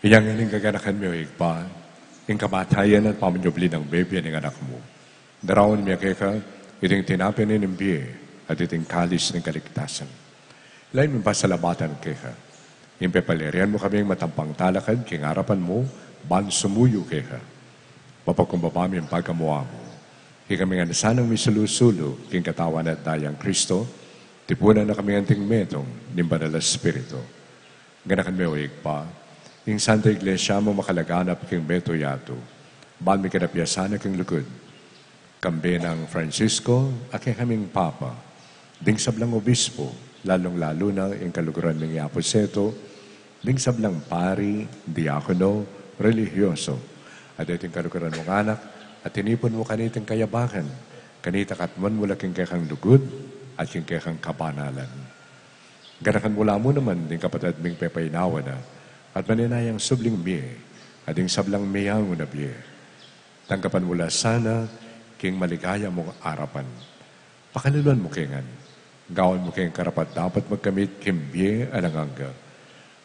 Iyang ining kaganakan mo, Igpa, ing kamatayan at pamanyubli ng bebe ng anak mo. Darawon miya kaya iting tinapin ng biye at iting kalis ng kaligtasan. Lain mo pasalamatan kaya. Impepalerian mo kaming matampang talakad, king harapan mo, ban sumuyo kaya. Mapagkumbaba mi ang pagkamuha mo. Kami nga nasanang misulusulo, king katawan at dayang Kristo, tipunan na kami anting metong, nimbanal na Espiritu. Ganakan mo, Igpa, ing Santa Iglesia mo makalaganap king Beto Yato, ban mi kinapiyasan king lukod. Kambe ng Francisco, aking kaming Papa, ding sablang obispo, lalong-lalo na ing kaluguran ng Aposeto, ding sablang pari, diakono, religyoso, at iting kaluguran mong anak, at tinipon mo kaniting kayabakan, kanita katman mula king kekang lugod, at king kekang kabanalan. Ganakan mula mo naman, ding kapatid ming pepaynawa na, at maninayang subling miye, at ding sablang miyang na biye. Tangkapan mula sana, king maligaya mong arapan. Pakaliluan mo kingan, gawan mo king karapat dapat magkamit king biye alanganga.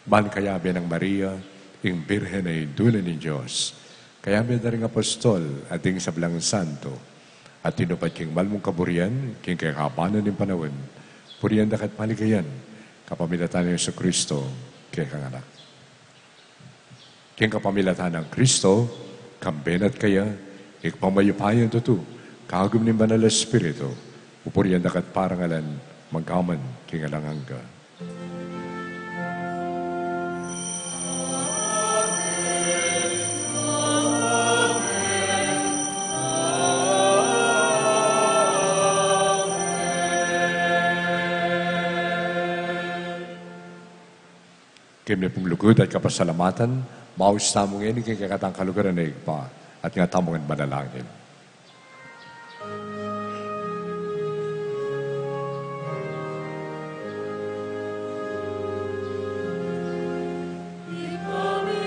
Ban kaya ng Maria, ing birhen ay dulan ni Diyos, kaya biya na rin apostol at ding sablang santo, at tinupad king malmong kaburian, king kakapanan ng panawin, puriyan dakat maligayan, kapamilatan ng Yesu Kristo, kay kang anak. King kapamilatan ng Kristo, kambenat kaya, ikpamayupayan tutu, kagum ni Banal Espiritu, upuriyan dakat parangalan, magkaman, king alanganga. Kimne pong lugod at kapasalamatan, maus tamong ini kay kakatang kalugaran na igpa at nga tamongan manalangin. Ipamit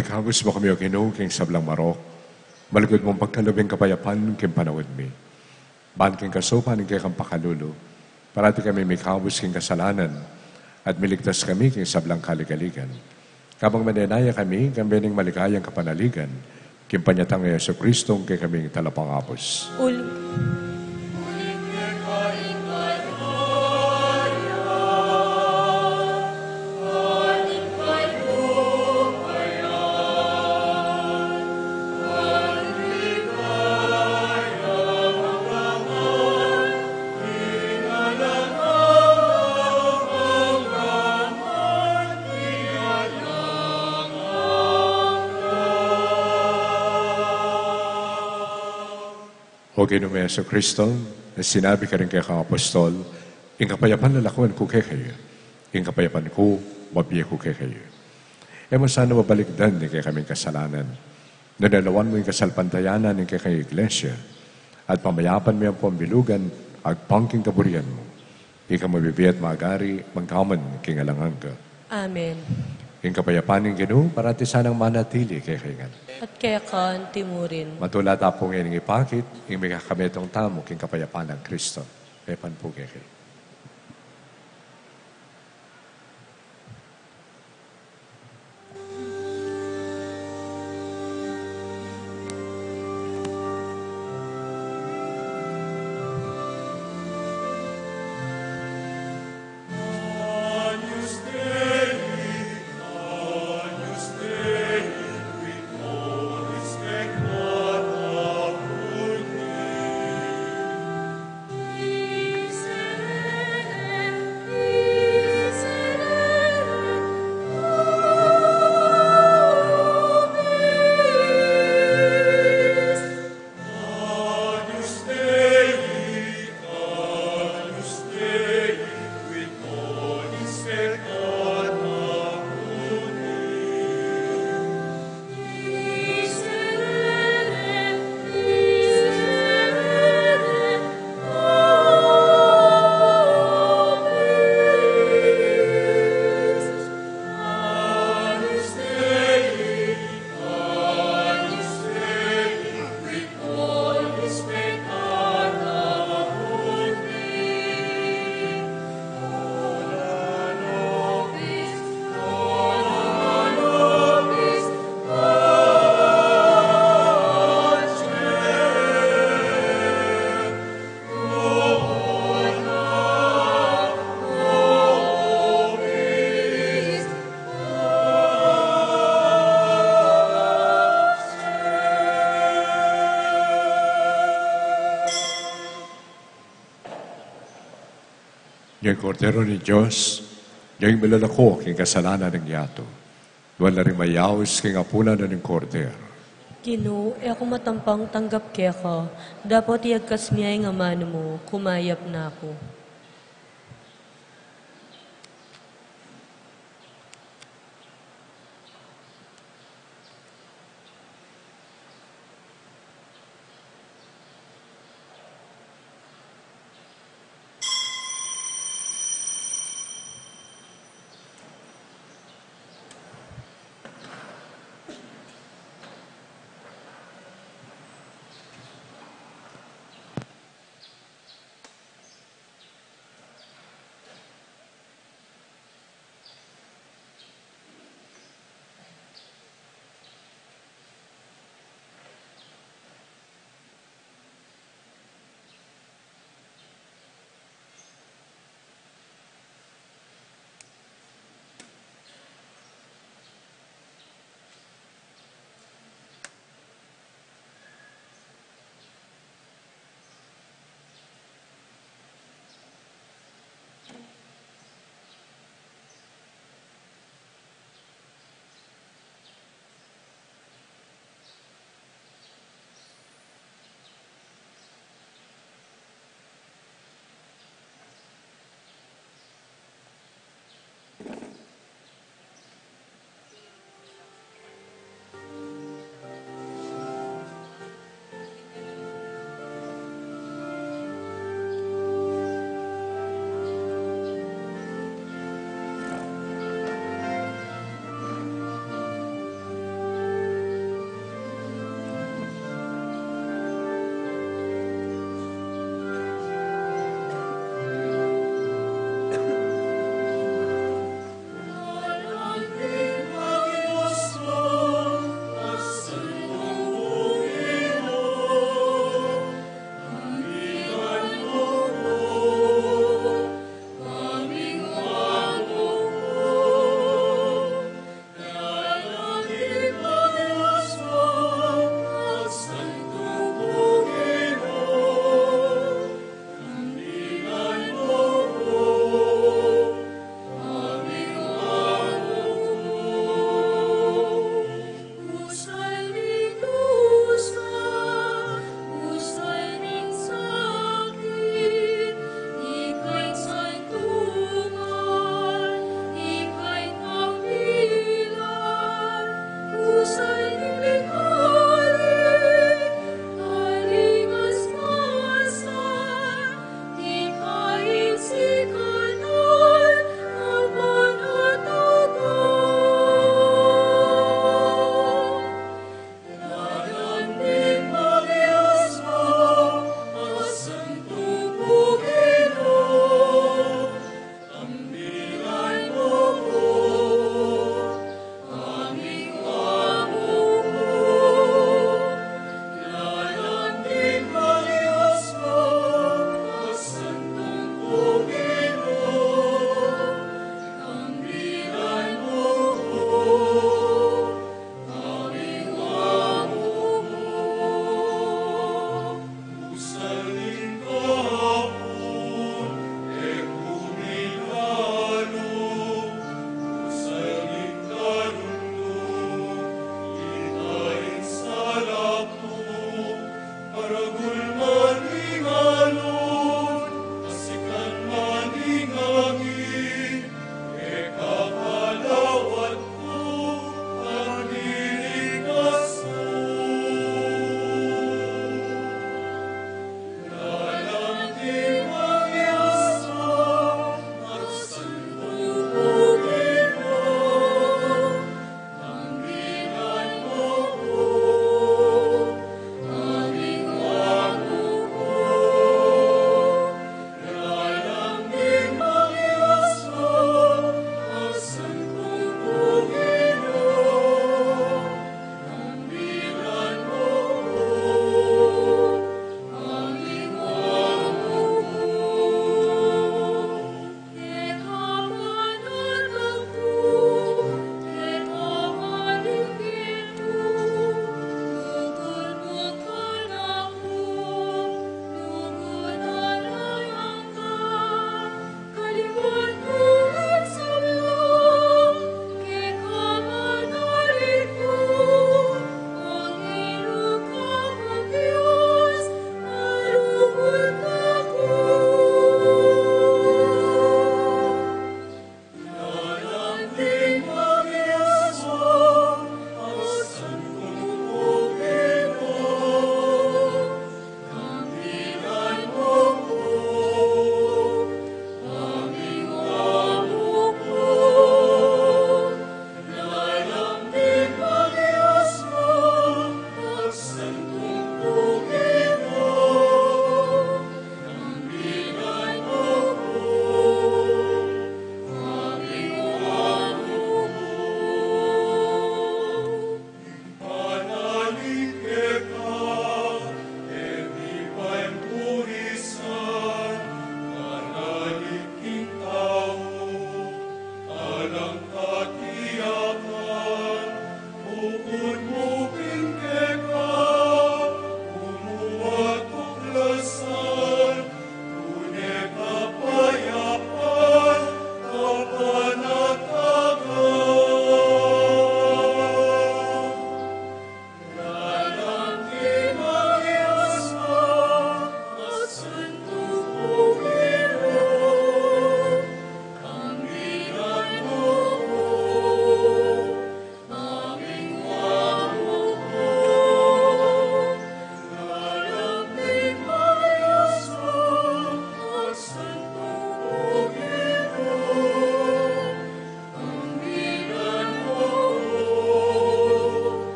Ikagos mo kami o Ginoo king sablang marok. Malugod mong pagkalubing kapayapan king panawid mi. Ban king kasupan king kang pakalulo. Parati kami may kabos king kasalanan at miligtas kami king sablang kaligaligan. Kabang manenaya kami, kambening maligayang kapanaligan, kimpanyatang ng Yeso Kristong kay kaming talapangapos. Uli. O Ginoong Yeso Kristo, na sinabi ka rin kay kang apostol, ing kapayapan lalakuan ko kay kayo, ing kapayapan ko, mabiya ko kay kayo. E mo sana mabalikdan ni kay kaming kasalanan, nanalawan mo yung kasalpantayanan ni kay kay iglesia, at pamayapan mo yung pambilugan, agpangking kaburian mo. Ika mabibi at maagari, magkaman king alangang ka. Amen. Ing kapayapan ng Ginoo, parati sanang manatili kay kayo. At kaya kan timurin. Matula tapong yung ipakit, yung may kakametong tamo, king kapayapan ng Kristo. Pepan po kay kayo. Agnus Dei, Agnus Dei, qui nobis peccata puni. Agnus Dei, Agnus Dei, qui nobis peccata Agnus Dei, Agnus Dei, qui nobis peccata Yung kordero ni Diyos, yung milalako king kasalanan ng yato. Wala rin mayaws king apunan na ng kordero. Ginoo, e ako matampang tanggap kaya ka. Dapat iagkas miyay nga mano mo, kumayap na ako.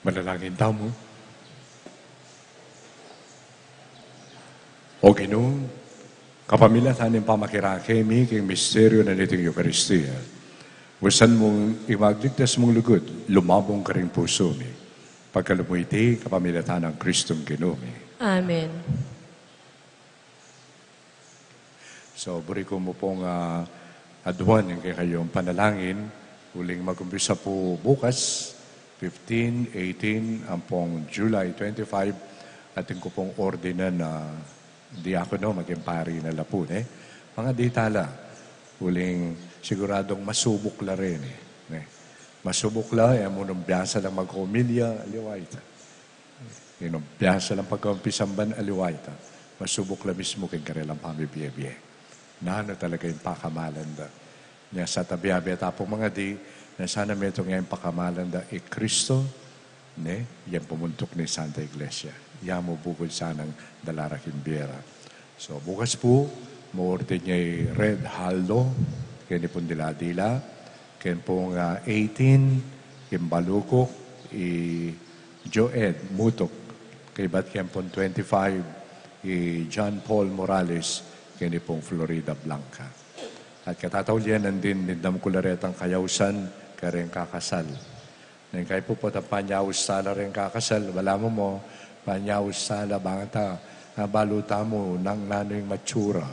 Manalangin tamo. O Ginoo, kapamilatan ng pamakirake, king misteryo na niting Eucharistia. Wasan mong imagligtas mong lugod, lumabong ka rin puso mi. Pagkalumuiti, kapamilatan ng Kristong Ginoo mi. Amen. So, buri ko mo pong adwan yung kayong panalangin. Huling mag-umpisa po bukas, 15, 18, ang pong July 25, ating ko pong ordinan na diakono, maging pari na lapune. Mga ditala, huling siguradong masubok la rin. Masubok la, munong biyasa lang mag-homilya, aliwayta. Biyasa lang pagkampisamban, aliwayta. Masubok la mismo keng karelang pamibiyebye. Na ano talaga yung pakamalanda. Niya sa tabiabi at apong mga di, na sana may itong yung pakamalanda, Kristo, yan pumuntok ni Santa Iglesia. Yan mo bukod sanang dalaraking biyera. So, bukas po, muorte niya Red Haldo, kaya ni pong diladila, kaya pong 18, Kimbalukok, Joed, Mutok, kaya ba't kaya pong 25, John Paul Morales, kaya ni pong Florida Blanca. At katatawlian din nindam kularetang kayawsan, kaya kakasal. Nang kayo po ang panyawis sala rin kakasal, wala mo, panyawis sala, bangata, baluta mo ng nano'y matsura,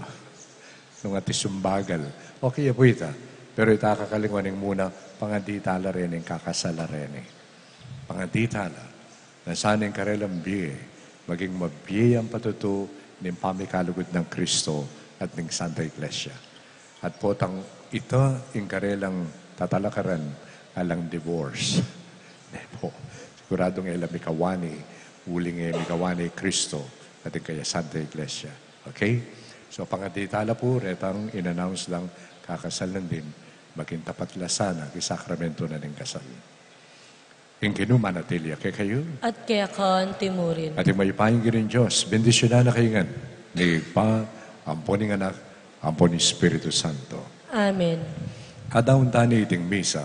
nung atisumbagal. Okay, po ita. Pero itakakalinganing muna, pangaditala rin yung kakasala rin. Pangaditala, na sana yung karelang biye, maging mabiyayang patuto ng pamikalugod ng Kristo at ng Santa Iglesia. At po tang ito, yung karelang tatalakaran alang divorce. Po, siguradong mikawani, uling mikawani Kristo at yung kaya Santa Iglesia. Okay? So, pangaditala po, retang in-announce lang, kakasal lang din, maging tapat lasana, isakramento na ng kasal. Yung kinumanatilia kay kayo. At kaya kan timurin. At yung may pahingi Diyos, bendisyon na kayo ni Pa, amponing anak, amponing Espiritu Santo. Amen. Adaun tani iting misa,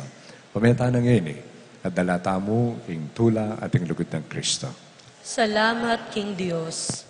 pameta ng ini, at dalata mo ing tula at ing lugod ng Kristo. Salamat, King Diyos.